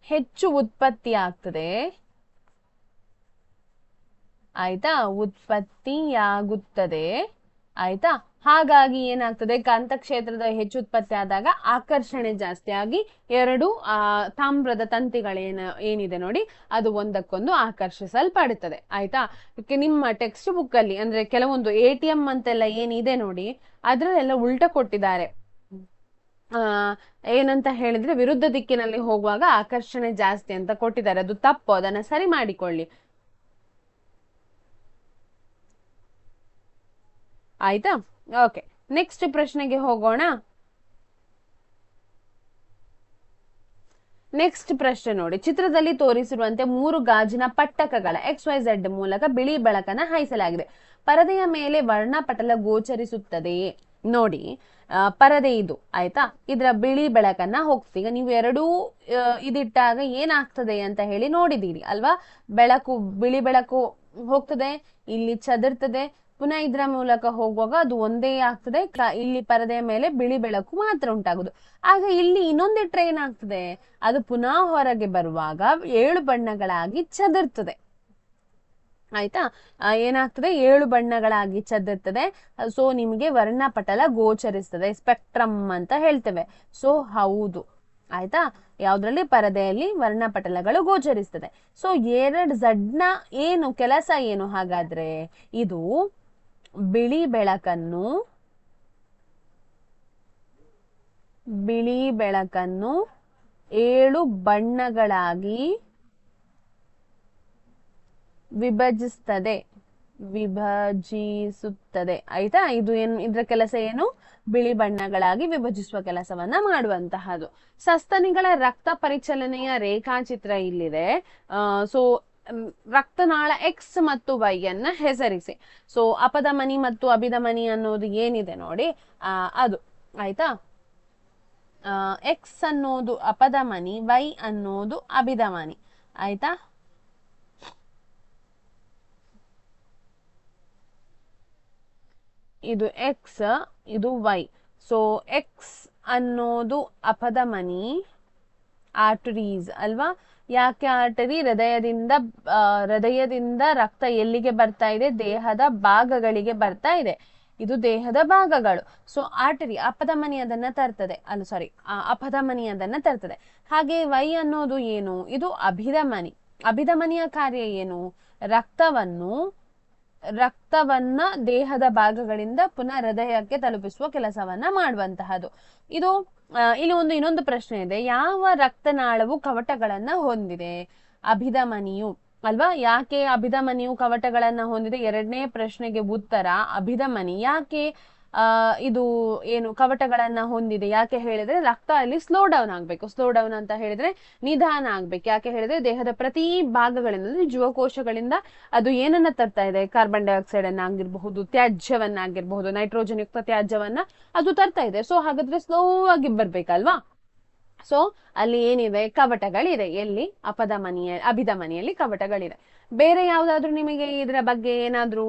ಹೆಚ್ಚು ಉತ್ಪತ್ತಿ ಆಗ್ತದೆ. ಆಯ್ತಾ, ಉತ್ಪತ್ತಿಯಾಗುತ್ತದೆ. ಆಯ್ತಾ. ಹಾಗಾಗಿ ಏನಾಗ್ತದೆ, ಕಾಂತಕ್ಷೇತ್ರದ ಹೆಚ್ಚು ಉತ್ಪತ್ತಿ ಆದಾಗ ಆಕರ್ಷಣೆ ಜಾಸ್ತಿ ಆಗಿ ಎರಡು ತಾಮ್ರದ ಏನಿದೆ ನೋಡಿ ಅದು ಒಂದಕ್ಕೊಂದು ಆಕರ್ಷಿಸಲ್ಪಡುತ್ತದೆ. ಆಯ್ತಾ. ನಿಮ್ಮ ಟೆಕ್ಸ್ಟ್ ಬುಕ್ ಅಲ್ಲಿ ಅಂದ್ರೆ ಕೆಲವೊಂದು ATM ಅಂತೆಲ್ಲ ಏನಿದೆ ನೋಡಿ ಅದ್ರಲ್ಲೆಲ್ಲ ಉಲ್ಟಾ ಕೊಟ್ಟಿದ್ದಾರೆ. ಏನಂತ ಹೇಳಿದ್ರೆ ವಿರುದ್ಧ ದಿಕ್ಕಿನಲ್ಲಿ ಹೋಗುವಾಗ ಆಕರ್ಷಣೆ ಜಾಸ್ತಿ ಅಂತ ಕೊಟ್ಟಿದ್ದಾರೆ. ಅದು ತಪ್ಪು, ಅದನ್ನ ಸರಿ ಮಾಡಿಕೊಳ್ಳಿ. ಆಯ್ತಾ. ಓಕೆ, ನೆಕ್ಸ್ಟ್ ಪ್ರಶ್ನೆಗೆ ಹೋಗೋಣ. ನೆಕ್ಸ್ಟ್ ಪ್ರಶ್ನೆ ನೋಡಿ, ಚಿತ್ರದಲ್ಲಿ ತೋರಿಸಿರುವಂತೆ 3 ಗಾಜಿನ ಪಟ್ಟಕಗಳ XYZ ಮೂಲಕ ಬಿಳಿ ಬೆಳಕನ್ನ ಹಾಯಿಸಲಾಗಿದೆ. ಪರದೆಯ ಮೇಲೆ ವರ್ಣಪಟಲ ಗೋಚರಿಸುತ್ತದೆಯೇ? ನೋಡಿ, ಪರದೆ ಇದು ಆಯ್ತಾ, ಇದರ ಬಿಳಿ ಬೆಳಕನ್ನ ಹೋಗ್ತದೆ. ಈಗ ನೀವು ಎರಡೂ ಇದಿಟ್ಟಾಗ ಏನಾಗ್ತದೆ ಅಂತ ಹೇಳಿ ನೋಡಿದೀರಿ ಅಲ್ವಾ. ಬಿಳಿ ಬೆಳಕು ಹೋಗ್ತದೆ, ಇಲ್ಲಿ ಚದುರ್ತದೆ, ಪುನಃ ಇದರ ಮೂಲಕ ಹೋಗುವಾಗ ಅದು ಒಂದೇ ಆಗ್ತದೆ. ಇಲ್ಲಿ ಪರದೆಯ ಮೇಲೆ ಬಿಳಿ ಬೆಳಕು ಮಾತ್ರ ಉಂಟಾಗುದು. ಆಗ ಇಲ್ಲಿ ಇನ್ನೊಂದಿಟ್ರೆ ಏನಾಗ್ತದೆ, ಅದು ಪುನಃ ಹೊರಗೆ ಬರುವಾಗ 7 ಬಣ್ಣಗಳಾಗಿ ಚದುರ್ತದೆ. ಆಯ್ತಾ. ಏನಾಗ್ತದೆ, 7 ಬಣ್ಣಗಳಾಗಿ ಚದುರ್ತದೆ. ಸೊ ನಿಮಗೆ ವರ್ಣಪಟಲ ಗೋಚರಿಸ್ತದೆ, ಸ್ಪೆಕ್ಟ್ರಮ್ ಅಂತ ಹೇಳ್ತೇವೆ. ಸೊ ಹೌದು. ಆಯ್ತಾ. ಯಾವ್ದ್ರಲ್ಲಿ? ಪರದೆಯಲ್ಲಿ ವರ್ಣಪಟಲಗಳು ಗೋಚರಿಸ್ತದೆ. ಸೊ 2Z ನ ಏನು ಕೆಲಸ ಏನು ಹಾಗಾದ್ರೆ? ಇದು ಬಿಳಿ ಬೆಳಕನ್ನು ಬಿಳಿ ಬೆಳಕನ್ನು 7 ಬಣ್ಣಗಳಾಗಿ ವಿಭಜಿಸುತ್ತದೆ. ಆಯ್ತಾ? ಇದು ಇದ್ರ ಕೆಲಸ ಏನು? ಬಿಳಿ ಬಣ್ಣಗಳಾಗಿ ವಿಭಜಿಸುವ ಕೆಲಸವನ್ನ ಮಾಡುವಂತಹದ್ದು. ಸಸ್ತನಿಗಳ ರಕ್ತ ಪರಿಚಲನೆಯ ರೇಖಾಚಿತ್ರ ಇಲ್ಲಿದೆ. ಸೊ ರಕ್ತನಾಳ ಎಕ್ಸ್ ಮತ್ತು ವೈ ಅನ್ನ ಹೆಸರಿಸಿ. ಸೊ ಅಪಧಮನಿ ಮತ್ತು ಅಭಿಧಮನಿ ಅನ್ನೋದು ಏನಿದೆ ನೋಡಿ, ಅದು ಆಯ್ತಾ. ಎಕ್ಸ್ ಅನ್ನೋದು ಅಪಧಮನಿ, ವೈ ಅನ್ನೋದು ಅಭಿಧಮನಿ. ಆಯ್ತಾ? ಇದು ಎಕ್ಸ್, ಇದು ವೈ. ಸೊ ಎಕ್ಸ್ ಅನ್ನೋದು ಅಪಧಮನಿ, ಆರ್ಟರೀಸ್ ಅಲ್ವಾ. ಯಾಕೆ ಆರ್ಟರಿ? ಹೃದಯದಿಂದ ರಕ್ತ ಎಲ್ಲಿಗೆ ಬರ್ತಾ ಇದೆ? ದೇಹದ ಭಾಗಗಳಿಗೆ ಬರ್ತಾ ಇದೆ. ಇದು ದೇಹದ ಭಾಗಗಳು. ಸೊ ಆರ್ಟರಿ, ಅಪಧಮನಿ ಅದನ್ನ ತರ್ತದೆ. ಅಪಧಮನಿ ಅದನ್ನ ತರ್ತದೆ. ಹಾಗೆ ವೈ ಅನ್ನೋದು ಏನು? ಇದು ಅಭಿಧಮನಿ. ಅಭಿಧಮನಿಯ ಕಾರ್ಯ ಏನು? ರಕ್ತವನ್ನ ದೇಹದ ಭಾಗಗಳಿಂದ ಪುನಃ ಹೃದಯಕ್ಕೆ ತಲುಪಿಸುವ ಕೆಲಸವನ್ನ ಮಾಡುವಂತಹದ್ದು. ಇದು ಇಲ್ಲಿ ಇನ್ನೊಂದು ಪ್ರಶ್ನೆ ಇದೆ. ಯಾವ ರಕ್ತನಾಳವು ಕವಟಗಳನ್ನ ಹೊಂದಿದೆ? ಅಭಿಧಮನಿಯು ಅಲ್ವಾ. ಯಾಕೆ ಅಭಿಧಮನಿಯು ಕವಟಗಳನ್ನ ಹೊಂದಿದೆ? ಎರಡನೇ ಪ್ರಶ್ನೆಗೆ ಉತ್ತರ ಅಭಿಧಮನಿ. ಯಾಕೆ ಇದು ಏನು ಕವಟಗಳನ್ನ ಹೊಂದಿದೆ? ಯಾಕೆ ಹೇಳಿದ್ರೆ ರಕ್ತ ಅಲ್ಲಿ ಸ್ಲೋ ಡೌನ್ ಆಗ್ಬೇಕು. ಸ್ಲೋ ಡೌನ್ ಅಂತ ಹೇಳಿದ್ರೆ ನಿಧಾನ ಆಗ್ಬೇಕು. ಯಾಕೆ ಹೇಳಿದ್ರೆ ದೇಹದ ಪ್ರತಿ ಭಾಗಗಳಿಂದ, ಜೀವಕೋಶಗಳಿಂದ ಅದು ಏನನ್ನ ತರ್ತಾ ಇದೆ? ಕಾರ್ಬನ್ ಡೈಆಕ್ಸೈಡ್ ಅನ್ನ ಆಗಿರಬಹುದು, ತ್ಯಾಜ್ಯವನ್ನಾಗಿರ್ಬಹುದು, ನೈಟ್ರೋಜನ್ ಯುಕ್ತ ತ್ಯಾಜ್ಯವನ್ನ ಅದು ತರ್ತಾ ಇದೆ. ಸೊ ಹಾಗಾದ್ರೆ ಸ್ಲೋ ಆಗಿ ಬರ್ಬೇಕಲ್ವಾ. ಸೊ ಅಲ್ಲಿ ಏನಿದೆ? ಕವಟಗಳಿದೆ. ಎಲ್ಲಿ? ಅಭಿಧಮನಿಯಲ್ಲಿ ಕವಟಗಳಿದೆ. ಬೇರೆ ಯಾವ್ದಾದ್ರು ನಿಮಗೆ ಇದರ ಬಗ್ಗೆ ಏನಾದ್ರೂ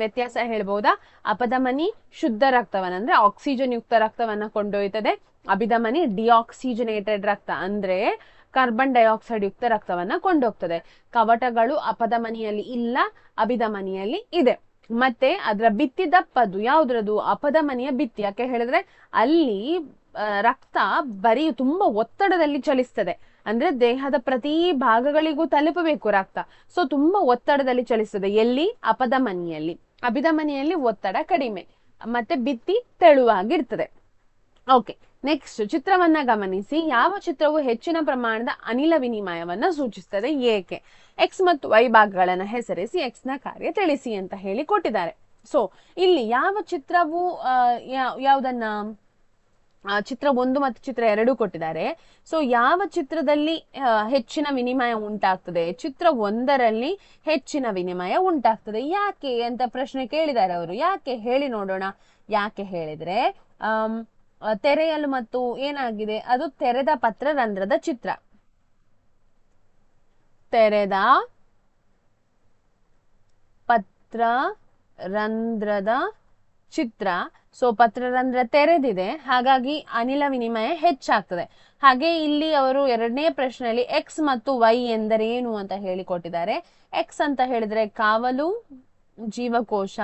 ವ್ಯತ್ಯಾಸ ಹೇಳ್ಬಹುದಾ? ಅಪಧಮನಿ ಶುದ್ಧ ರಕ್ತವನ್ನ ಅಂದ್ರೆ ಆಕ್ಸಿಜನ್ ಯುಕ್ತ ರಕ್ತವನ್ನ ಕೊಂಡೊಯ್ತದೆ. ಅಭಿಧಮನಿ ಡಿಆಕ್ಸಿಜನೇಟೆಡ್ ರಕ್ತ ಅಂದ್ರೆ ಕಾರ್ಬನ್ ಡೈಆಕ್ಸೈಡ್ ಯುಕ್ತ ರಕ್ತವನ್ನ ಕೊಂಡೋಗ್ತದೆ. ಕವಟಗಳು ಅಪಧಮನಿಯಲ್ಲಿ ಇಲ್ಲ, ಅಭಿಧಮನಿಯಲ್ಲಿ ಇದೆ. ಮತ್ತೆ ಅದರ ಭಿತ್ತಿ ದಪ್ಪದು ಯಾವ್ದ್ರದು? ಅಪಧಮನಿಯ ಭಿತ್ತಿ. ಯಾಕೆ ಹೇಳಿದ್ರೆ ಅಲ್ಲಿ ರಕ್ತ ಬರೀ ತುಂಬಾ ಒತ್ತಡದಲ್ಲಿ ಚಲಿಸ್ತದೆ. ಅಂದ್ರೆ ದೇಹದ ಪ್ರತಿ ಭಾಗಗಳಿಗೂ ತಲುಪಬೇಕು ರಕ್ತ. ಸೊ ತುಂಬಾ ಒತ್ತಡದಲ್ಲಿ ಚಲಿಸ್ತದೆ. ಎಲ್ಲಿ? ಅಪಧಮನಿಯಲ್ಲಿ. ಅಭಿಧಮನಿಯಲ್ಲಿ ಒತ್ತಡ ಕಡಿಮೆ, ಮತ್ತೆ ಭಿತ್ತಿ ತೆಳುವಾಗಿರ್ತದೆ. ಓಕೆ, ನೆಕ್ಸ್ಟ್ ಚಿತ್ರವನ್ನ ಗಮನಿಸಿ. ಯಾವ ಚಿತ್ರವು ಹೆಚ್ಚಿನ ಪ್ರಮಾಣದ ಅನಿಲ ವಿನಿಮಯವನ್ನ ಸೂಚಿಸ್ತದೆ? ಏಕೆ? ಎಕ್ಸ್ ಮತ್ತು ವೈ ಭಾಗಗಳನ್ನ ಹೆಸರಿಸಿ, ಎಕ್ಸ್ ನ ಕಾರ್ಯ ತಿಳಿಸಿ ಅಂತ ಹೇಳಿ ಕೊಟ್ಟಿದ್ದಾರೆ. ಸೊ ಇಲ್ಲಿ ಯಾವ ಚಿತ್ರವು ಯಾವ್ದನ್ನ ಚಿತ್ರ 1 ಮತ್ತು ಚಿತ್ರ 2 ಕೊಟ್ಟಿದ್ದಾರೆ. ಸೊ ಯಾವ ಚಿತ್ರದಲ್ಲಿ ಹೆಚ್ಚಿನ ವಿನಿಮಯ ಉಂಟಾಗ್ತದೆ? ಚಿತ್ರ 1ರಲ್ಲಿ ಹೆಚ್ಚಿನ ವಿನಿಮಯ ಉಂಟಾಗ್ತದೆ. ಯಾಕೆ ಅಂತ ಪ್ರಶ್ನೆ ಕೇಳಿದ್ದಾರೆ ಅವರು. ಯಾಕೆ ಹೇಳಿ ನೋಡೋಣ. ಯಾಕೆ ಹೇಳಿದ್ರೆ ತೆರೆಯಲು ಮತ್ತು ಏನಾಗಿದೆ? ಅದು ತೆರೆದ ಪತ್ರರಂಧ್ರದ ಚಿತ್ರ. ತೆರೆದ ಪತ್ರರಂಧ್ರದ ಚಿತ್ರ. ಸೊ ಪತ್ರರಂಧ್ರ ತೆರೆದಿದೆ, ಹಾಗಾಗಿ ಅನಿಲ ವಿನಿಮಯ ಹೆಚ್ಚಾಗ್ತದೆ. ಹಾಗೆ ಇಲ್ಲಿ ಅವರು ಎರಡನೇ ಪ್ರಶ್ನೆಯಲ್ಲಿ ಎಕ್ಸ್ ಮತ್ತು ವೈ ಎಂದರೇನು ಅಂತ ಹೇಳಿಕೊಟ್ಟಿದ್ದಾರೆ. ಎಕ್ಸ್ ಅಂತ ಹೇಳಿದ್ರೆ ಕಾವಲು ಜೀವಕೋಶ.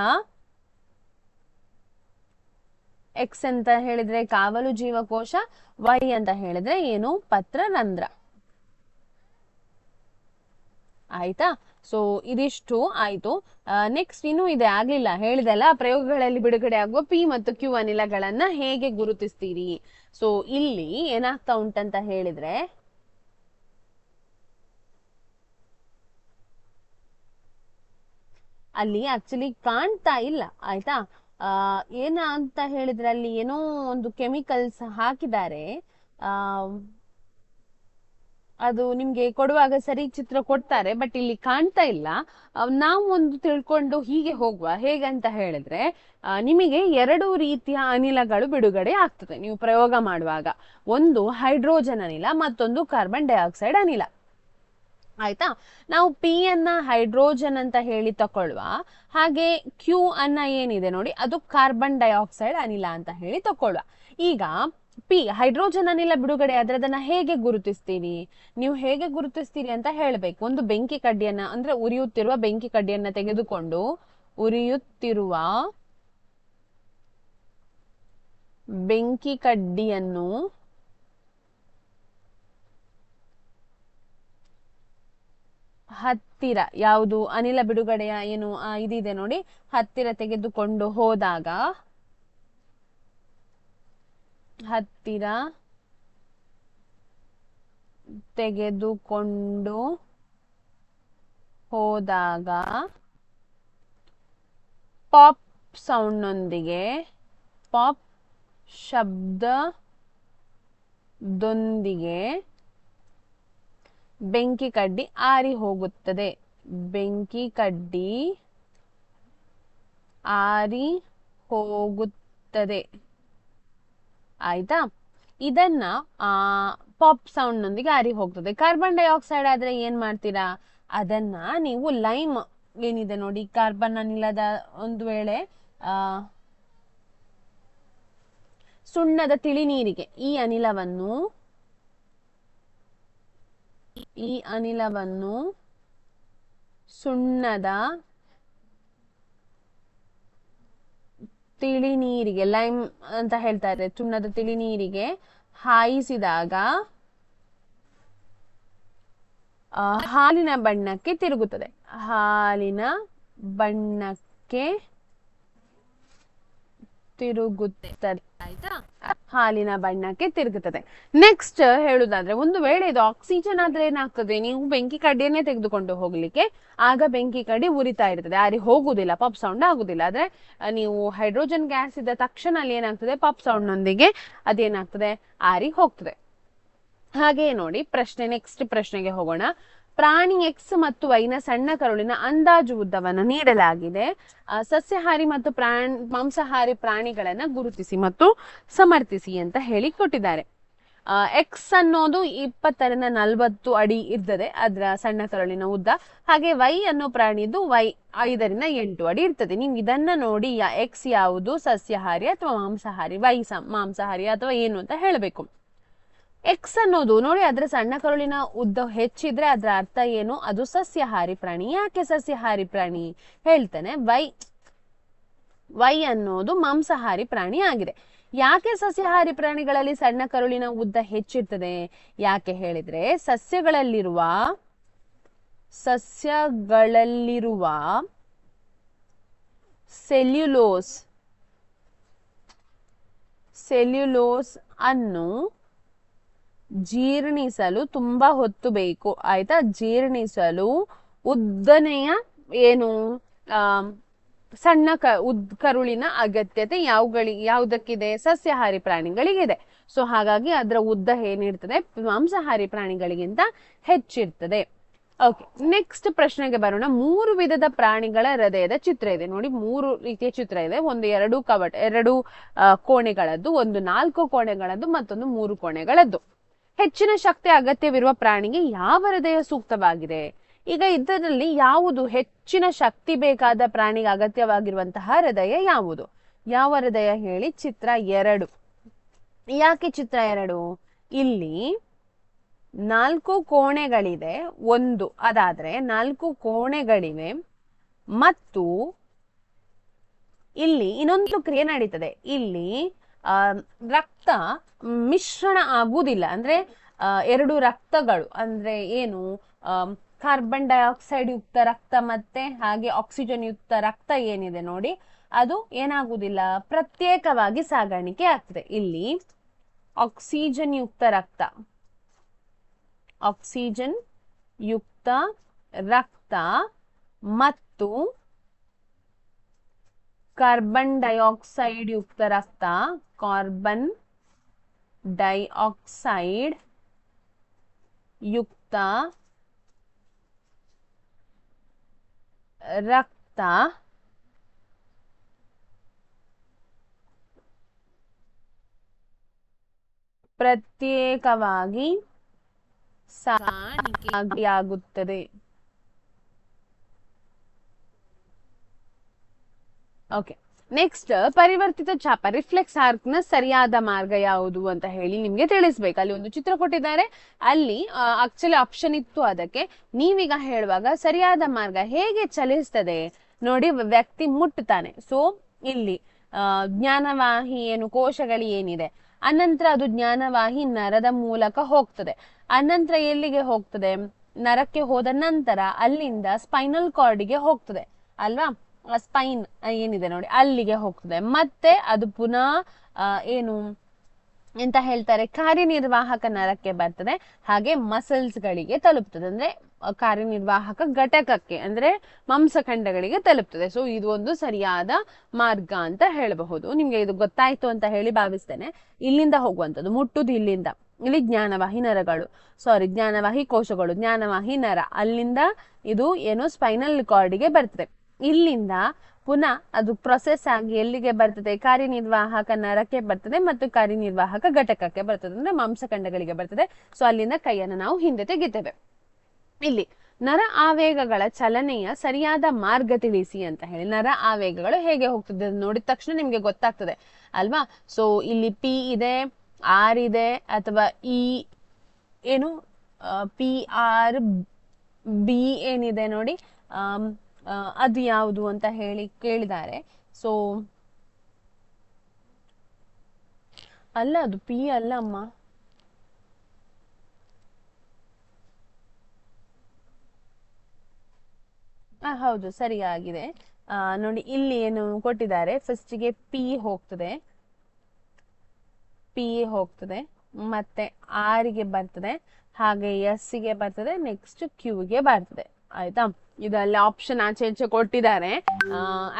ಎಕ್ಸ್ ಅಂತ ಹೇಳಿದ್ರೆ ಕಾವಲು ಜೀವಕೋಶ, ವೈ ಅಂತ ಹೇಳಿದ್ರೆ ಏನು? ಪತ್ರರಂಧ್ರ. ಆಯ್ತಾ? ಸೊ ಇದಿಷ್ಟು ಆಯ್ತು. ನೆಕ್ಸ್ಟ್ ಇನ್ನು ಇದೆ, ಆಗ್ಲಿಲ್ಲ, ಹೇಳಿದೆಲ್ಲ. ಪ್ರಯೋಗಗಳಲ್ಲಿ ಬಿಡುಗಡೆ ಆಗುವ ಪಿ ಮತ್ತು ಕ್ಯೂ ಅನಿಲಗಳನ್ನ ಹೇಗೆ ಗುರುತಿಸ್ತೀರಿ? ಸೊ ಇಲ್ಲಿ ಏನಾಗ್ತಾ ಉಂಟಂತ ಹೇಳಿದ್ರೆ, ಅಲ್ಲಿ ಆಕ್ಚುಲಿ ಕಾಣ್ತಾ ಇಲ್ಲ. ಆಯ್ತಾ? ಏನ ಅಂತ ಹೇಳಿದ್ರೆ ಅಲ್ಲಿ ಏನೋ ಒಂದು ಕೆಮಿಕಲ್ಸ್ ಹಾಕಿದ್ದಾರೆ. ಅದು ನಿಮ್ಗೆ ಕೊಡುವಾಗ ಸರಿ ಚಿತ್ರ ಕೊಡ್ತಾರೆ, ಬಟ್ ಇಲ್ಲಿ ಕಾಣ್ತಾ ಇಲ್ಲ. ನಾವು ಒಂದು ತಿಳ್ಕೊಂಡು ಹೀಗೆ ಹೋಗುವ. ಹೇಗಂತ ಹೇಳಿದ್ರೆ ನಿಮಗೆ 2 ರೀತಿಯ ಅನಿಲಗಳು ಬಿಡುಗಡೆ ಆಗ್ತದೆ ನೀವು ಪ್ರಯೋಗ ಮಾಡುವಾಗ. ಒಂದು ಹೈಡ್ರೋಜನ್ ಅನಿಲ, ಮತ್ತೊಂದು ಕಾರ್ಬನ್ ಡೈಆಕ್ಸೈಡ್ ಅನಿಲ. ಆಯ್ತಾ? ನಾವು ಪಿ ಅನ್ನ ಹೈಡ್ರೋಜನ್ ಅಂತ ಹೇಳಿ ತಕೊಳ್ಳುವ. ಹಾಗೆ ಕ್ಯೂ ಅನ್ನ ಏನಿದೆ ನೋಡಿ, ಅದು ಕಾರ್ಬನ್ ಡೈಆಕ್ಸೈಡ್ ಅನಿಲ ಅಂತ ಹೇಳಿ ತಕೊಳ್ಳುವ. ಈಗ ಪಿ ಹೈಡ್ರೋಜನ್ ಅನಿಲ ಬಿಡುಗಡೆ ಆದ್ರೆ ಅದನ್ನ ಹೇಗೆ ಗುರುತಿಸ್ತೀರಿ? ನೀವು ಹೇಗೆ ಗುರುತಿಸ್ತೀರಿ ಅಂತ ಹೇಳ್ಬೇಕು. ಒಂದು ಬೆಂಕಿ ಕಡ್ಡಿಯನ್ನ, ಅಂದ್ರೆ ಉರಿಯುತ್ತಿರುವ ಬೆಂಕಿ ಕಡ್ಡಿಯನ್ನ ತೆಗೆದುಕೊಂಡು, ಉರಿಯುತ್ತಿರುವ ಬೆಂಕಿ ಕಡ್ಡಿಯನ್ನು ಹತ್ತಿರ, ಯಾವುದು ಅನಿಲ ಬಿಡುಗಡೆಯ ಏನು ಇದಿದೆ ನೋಡಿ, ಹತ್ತಿರ ತೆಗೆದುಕೊಂಡು ಹೋದಾಗ ಹತ್ತಿರ ತೆಗೆದುಕೊಂಡು ಹೋದಾಗ ಪಾಪ್ ಸೌಂಡ್ನೊಂದಿಗೆ, ಪಾಪ್ ಶಬ್ದದೊಂದಿಗೆ ಬೆಂಕಿ ಕಡ್ಡಿ ಆರಿ ಹೋಗುತ್ತದೆ. ಬೆಂಕಿ ಕಡ್ಡಿ ಆರಿ ಹೋಗುತ್ತದೆ. ಆಯ್ತಾ? ಇದನ್ನ ಪಾಪ್ ಸೌಂಡ್ ನೊಂದಿಗೆ ಆರಿ ಹೋಗ್ತದೆ. ಕಾರ್ಬನ್ ಡೈಆಕ್ಸೈಡ್ ಆದ್ರೆ ಏನ್ ಮಾಡ್ತೀರಾ? ಅದನ್ನ ನೀವು ಲೈಮ್ ಏನಿದೆ ನೋಡಿ, ಕಾರ್ಬನ್ ಅನಿಲದ ಒಂದು ವೇಳೆ ಸುಣ್ಣದ ತಿಳಿನೀರಿಗೆ ಈ ಅನಿಲವನ್ನು ಸುಣ್ಣದ ತಿಳಿನೀರಿಗೆ, ಲೈಮ್ ಅಂತ ಹೇಳ್ತಾ ಇದ್ದಾರೆ, ಸುಣ್ಣದ ತಿಳಿನೀರಿಗೆ ಹಾಯಿಸಿದಾಗ ಹಾಲಿನ ಬಣ್ಣಕ್ಕೆ ತಿರುಗುತ್ತದೆ. ಹಾಲಿನ ಬಣ್ಣಕ್ಕೆ ತಿರುಗುತ್ತದೆ. ಆಯ್ತಾ? ಹಾಲಿನ ಬಣ್ಣಕ್ಕೆ ತಿರುಗುತ್ತದೆ. ನೆಕ್ಸ್ಟ್ ಹೇಳುದಾದ್ರೆ, ಒಂದು ವೇಳೆ ಇದು ಆಕ್ಸಿಜನ್ ಆದ್ರೆ ಏನಾಗ್ತದೆ? ನೀವು ಬೆಂಕಿ ಕಡ್ಡಿಯನ್ನೇ ತೆಗೆದುಕೊಂಡು ಹೋಗ್ಲಿಕ್ಕೆ, ಆಗ ಬೆಂಕಿ ಕಡ್ಡಿ ಉರಿತಾ ಇರ್ತದೆ, ಆರಿ ಹೋಗುದಿಲ್ಲ, ಪಾಪ್ ಸೌಂಡ್ ಆಗುದಿಲ್ಲ. ಆದ್ರೆ ನೀವು ಹೈಡ್ರೋಜನ್ ಗ್ಯಾಸ್ ಇದ್ದ ತಕ್ಷಣ ಅಲ್ಲಿ ಏನಾಗ್ತದೆ? ಪಾಪ್ ಸೌಂಡ್ ನೊಂದಿಗೆ ಅದೇನಾಗ್ತದೆ? ಆರಿ ಹೋಗ್ತದೆ. ಹಾಗೆ ನೋಡಿ ನೆಕ್ಸ್ಟ್ ಪ್ರಶ್ನೆಗೆ ಹೋಗೋಣ. ಪ್ರಾಣಿ ಎಕ್ಸ್ ಮತ್ತು ವೈನ ಸಣ್ಣ ಕರುಳಿನ ಅಂದಾಜು ಉದ್ದವನ್ನು ನೀಡಲಾಗಿದೆ. ಸಸ್ಯಾಹಾರಿ ಮತ್ತು ಮಾಂಸಾಹಾರಿ ಪ್ರಾಣಿಗಳನ್ನ ಗುರುತಿಸಿ ಮತ್ತು ಸಮರ್ಥಿಸಿ ಅಂತ ಹೇಳಿ ಕೊಟ್ಟಿದ್ದಾರೆ. ಎಕ್ಸ್ ಅನ್ನೋದು 20ರಿಂದ 40 ಅಡಿ ಇರ್ತದೆ, ಅದರ ಸಣ್ಣ ಕರುಳಿನ ಉದ್ದ. ಹಾಗೆ ವೈ ಅನ್ನೋ ಪ್ರಾಣಿದು 5ರಿಂದ 8 ಅಡಿ ಇರ್ತದೆ. ನೀವು ಇದನ್ನ ನೋಡಿ ಎಕ್ಸ್ ಯಾವುದು, ಸಸ್ಯಾಹಾರಿ ಅಥವಾ ಮಾಂಸಾಹಾರಿ, ವೈ ಮಾಂಸಾಹಾರಿ ಅಥವಾ ಏನು ಅಂತ ಹೇಳಬೇಕು. ಎಕ್ಸ್ ಅನ್ನೋದು ನೋಡಿ, ಅದ್ರ ಸಣ್ಣ ಕರುಳಿನ ಉದ್ದ ಹೆಚ್ಚಿದ್ರೆ ಅದರ ಅರ್ಥ ಏನು? ಅದು ಸಸ್ಯಾಹಾರಿ ಪ್ರಾಣಿ. ಯಾಕೆ ಸಸ್ಯಾಹಾರಿ ಪ್ರಾಣಿ? ಹೇಳ್ತಾನೆ. ವೈ ಅನ್ನೋದು ಮಾಂಸಾಹಾರಿ ಪ್ರಾಣಿ ಆಗಿದೆ. ಯಾಕೆ ಸಸ್ಯಾಹಾರಿ ಪ್ರಾಣಿಗಳಲ್ಲಿ ಸಣ್ಣ ಕರುಳಿನ ಉದ್ದ ಹೆಚ್ಚಿರ್ತದೆ? ಯಾಕೆ ಹೇಳಿದ್ರೆ ಸಸ್ಯಗಳಲ್ಲಿರುವ ಸೆಲ್ಯುಲೋಸ್ ಅನ್ನು ಜೀರ್ಣಿಸಲು ತುಂಬಾ ಹೊತ್ತು ಬೇಕು. ಆಯ್ತಾ? ಜೀರ್ಣಿಸಲು ಉದ್ದನೆಯ ಸಣ್ಣ ಕರುಳಿನ ಅಗತ್ಯತೆ ಯಾವುದಕ್ಕಿದೆ? ಸಸ್ಯಾಹಾರಿ ಪ್ರಾಣಿಗಳಿಗಿದೆ. ಸೊ ಹಾಗಾಗಿ ಅದರ ಉದ್ದ ಏನಿರ್ತದೆ? ಮಾಂಸಾಹಾರಿ ಪ್ರಾಣಿಗಳಿಗಿಂತ ಹೆಚ್ಚಿರ್ತದೆ. ಓಕೆ, ನೆಕ್ಸ್ಟ್ ಪ್ರಶ್ನೆಗೆ ಬರೋಣ. 3 ವಿಧದ ಪ್ರಾಣಿಗಳ ಹೃದಯದ ಚಿತ್ರ ಇದೆ ನೋಡಿ. 3 ರೀತಿಯ ಚಿತ್ರ ಇದೆ. ಒಂದು 2 ಕೋಣೆಗಳದ್ದು, ಒಂದು 4 ಕೋಣೆಗಳದ್ದು, ಮತ್ತೊಂದು 3 ಕೋಣೆಗಳದ್ದು. ಹೆಚ್ಚಿನ ಶಕ್ತಿ ಅಗತ್ಯವಿರುವ ಪ್ರಾಣಿಗೆ ಯಾವ ಹೃದಯ ಸೂಕ್ತವಾಗಿದೆ? ಈಗ ಇದರಲ್ಲಿ ಯಾವುದು ಹೆಚ್ಚಿನ ಶಕ್ತಿ ಬೇಕಾದ ಪ್ರಾಣಿಗೆ ಅಗತ್ಯವಾಗಿರುವಂತಹ ಹೃದಯ ಯಾವುದು? ಯಾವ ಹೃದಯ ಹೇಳಿ? ಚಿತ್ರ 2. ಯಾಕೆ ಚಿತ್ರ 2? ಇಲ್ಲಿ 4 ಕೋಣೆಗಳಿದೆ, ಅದಾದ್ರೆ 4 ಕೋಣೆಗಳಿವೆ, ಮತ್ತು ಇಲ್ಲಿ ಇನ್ನೊಂದು ಕ್ರಿಯೆ ನಡೀತದೆ. ಇಲ್ಲಿ ರಕ್ತ ಮಿಶ್ರಣ ಆಗುವುದಿಲ್ಲ. ಅಂದ್ರೆ 2 ರಕ್ತಗಳು, ಅಂದ್ರೆ ಏನು, ಕಾರ್ಬನ್ ಡೈಆಕ್ಸೈಡ್ ಯುಕ್ತ ರಕ್ತ ಮತ್ತೆ ಹಾಗೆ ಆಕ್ಸಿಜನ್ ಯುಕ್ತ ರಕ್ತ ಏನಿದೆ ನೋಡಿ, ಅದು ಏನಾಗುವುದಿಲ್ಲ, ಪ್ರತ್ಯೇಕವಾಗಿ ಸಾಗಾಣಿಕೆ ಆಗ್ತದೆ. ಇಲ್ಲಿ ಆಕ್ಸಿಜನ್ ಯುಕ್ತ ರಕ್ತ ಮತ್ತು ಕಾರ್ಬನ್ ಡೈಆಕ್ಸೈಡ್ ಯುಕ್ತ ರಕ್ತ ಪ್ರತ್ಯೇಕವಾಗಿ ಸಾಗಾಣಿಕೆಯಾಗುತ್ತದೆ. ಓಕೆ, ನೆಕ್ಸ್ಟ್ ಪರಿವರ್ತಿತ ಚಾಪ ರಿಫ್ಲೆಕ್ಸ್ ಆರ್ಕ್ ನ ಸರಿಯಾದ ಮಾರ್ಗ ಯಾವುದು ಅಂತ ಹೇಳಿ ನಿಮ್ಗೆ ತಿಳಿಸ್ಬೇಕು. ಅಲ್ಲಿ ಒಂದು ಚಿತ್ರ ಕೊಟ್ಟಿದ್ದಾರೆ, ಅಲ್ಲಿ ಆಕ್ಚುಲಿ ಆಪ್ಷನ್ ಇತ್ತು. ಅದಕ್ಕೆ ನೀವೀಗ ಹೇಳುವಾಗ ಸರಿಯಾದ ಮಾರ್ಗ ಹೇಗೆ ಚಲಿಸ್ತದೆ ನೋಡಿ, ವ್ಯಕ್ತಿ ಮುಟ್ಟುತ್ತಾನೆ. ಸೊ ಇಲ್ಲಿ ಜ್ಞಾನವಾಹಿ ಕೋಶಗಳು ಏನಿದೆ, ಅನಂತರ ಅದು ಜ್ಞಾನವಾಹಿ ನರದ ಮೂಲಕ ಹೋಗ್ತದೆ. ಅನಂತರ ಎಲ್ಲಿಗೆ ಹೋಗ್ತದೆ? ನರಕ್ಕೆ ಹೋದ ನಂತರ ಅಲ್ಲಿಂದ ಸ್ಪೈನಲ್ ಕಾರ್ಡ್ಗೆ ಹೋಗ್ತದೆ ಅಲ್ವಾ? ಸ್ಪೈನ್ ಏನಿದೆ ನೋಡಿ, ಅಲ್ಲಿಗೆ ಹೋಗ್ತದೆ. ಮತ್ತೆ ಅದು ಪುನಃ ಎಂತ ಹೇಳ್ತಾರೆ, ಕಾರ್ಯನಿರ್ವಾಹಕ ನರಕ್ಕೆ ಬರ್ತದೆ, ಹಾಗೆ ಮಸಲ್ಸ್ ಗಳಿಗೆ ತಲುಪ್ತದೆ, ಅಂದ್ರೆ ಕಾರ್ಯನಿರ್ವಾಹಕ ಘಟಕಕ್ಕೆ ಅಂದ್ರೆ ಮಾಂಸಖಂಡಗಳಿಗೆ ತಲುಪ್ತದೆ. ಸೊ ಇದು ಒಂದು ಸರಿಯಾದ ಮಾರ್ಗ ಅಂತ ಹೇಳಬಹುದು. ನಿಮ್ಗೆ ಇದು ಗೊತ್ತಾಯ್ತು ಅಂತ ಹೇಳಿ ಭಾವಿಸ್ತೇನೆ. ಇಲ್ಲಿಂದ ಹೋಗುವಂಥದ್ದು, ಮುಟ್ಟುದು ಇಲ್ಲಿಂದ, ಇಲ್ಲಿ ಜ್ಞಾನವಾಹಿ ನರಗಳು, ಜ್ಞಾನವಾಹಿ ಕೋಶಗಳು, ಜ್ಞಾನವಾಹಿ ನರ, ಅಲ್ಲಿಂದ ಇದು ಏನು ಸ್ಪೈನಲ್ ಕಾರ್ಡಿಗೆ ಬರ್ತದೆ. ಇಲ್ಲಿಂದ ಪುನಃ ಅದು ಪ್ರೊಸೆಸ್ ಆಗಿ ಎಲ್ಲಿಗೆ ಬರ್ತದೆ, ಕಾರ್ಯನಿರ್ವಾಹಕ ನರಕ್ಕೆ ಬರ್ತದೆ ಮತ್ತು ಕಾರ್ಯನಿರ್ವಾಹಕ ಘಟಕಕ್ಕೆ ಬರ್ತದೆ, ಅಂದ್ರೆ ಮಾಂಸಖಂಡಗಳಿಗೆ ಬರ್ತದೆ. ಸೊ ಅಲ್ಲಿಂದ ಕೈಯನ್ನು ನಾವು ಹಿಂದೆ ತೆಗಿತೇವೆ. ಇಲ್ಲಿ ನರ ಆವೇಗಗಳ ಚಲನೆಯ ಸರಿಯಾದ ಮಾರ್ಗ ತಿಳಿಸಿ ಅಂತ ಹೇಳಿ, ನರ ಆವೇಗಗಳು ಹೇಗೆ ಹೋಗ್ತದೆ ನೋಡಿದ ತಕ್ಷಣ ನಿಮ್ಗೆ ಗೊತ್ತಾಗ್ತದೆ ಅಲ್ವಾ. ಸೊ ಇಲ್ಲಿ ಪಿ ಇದೆ, ಆರ್ ಇದೆ, ಅಥವಾ ಈ ಏನು ಪಿ ಆರ್ ಬಿ ಏನಿದೆ ನೋಡಿ, ಅದು ಯಾವುದು ಅಂತ ಹೇಳಿ ಕೇಳಿದ್ದಾರೆ. ಸೊ ಅಲ್ಲ, ಅದು ಪಿ ಅಲ್ಲ ಅಮ್ಮ. ಹೌದು, ಸರಿಯಾಗಿದೆ. ನೋಡಿ ಇಲ್ಲಿ ಏನು ಕೊಟ್ಟಿದ್ದಾರೆ, ಫಸ್ಟಿಗೆ ಪಿ ಹೋಗ್ತದೆ, ಮತ್ತೆ ಆರ್ಗೆ ಬರ್ತದೆ, ಹಾಗೆ ಎಸ್ ಗೆ ಬರ್ತದೆ, ನೆಕ್ಸ್ಟ್ ಕ್ಯೂಗೆ ಬರ್ತದೆ. ಆಯ್ತಾ, ಇದೆಲ್ಲ ಆಪ್ಷನ್ ಆಚೆ ಈಚೆ ಕೊಟ್ಟಿದ್ದಾರೆ.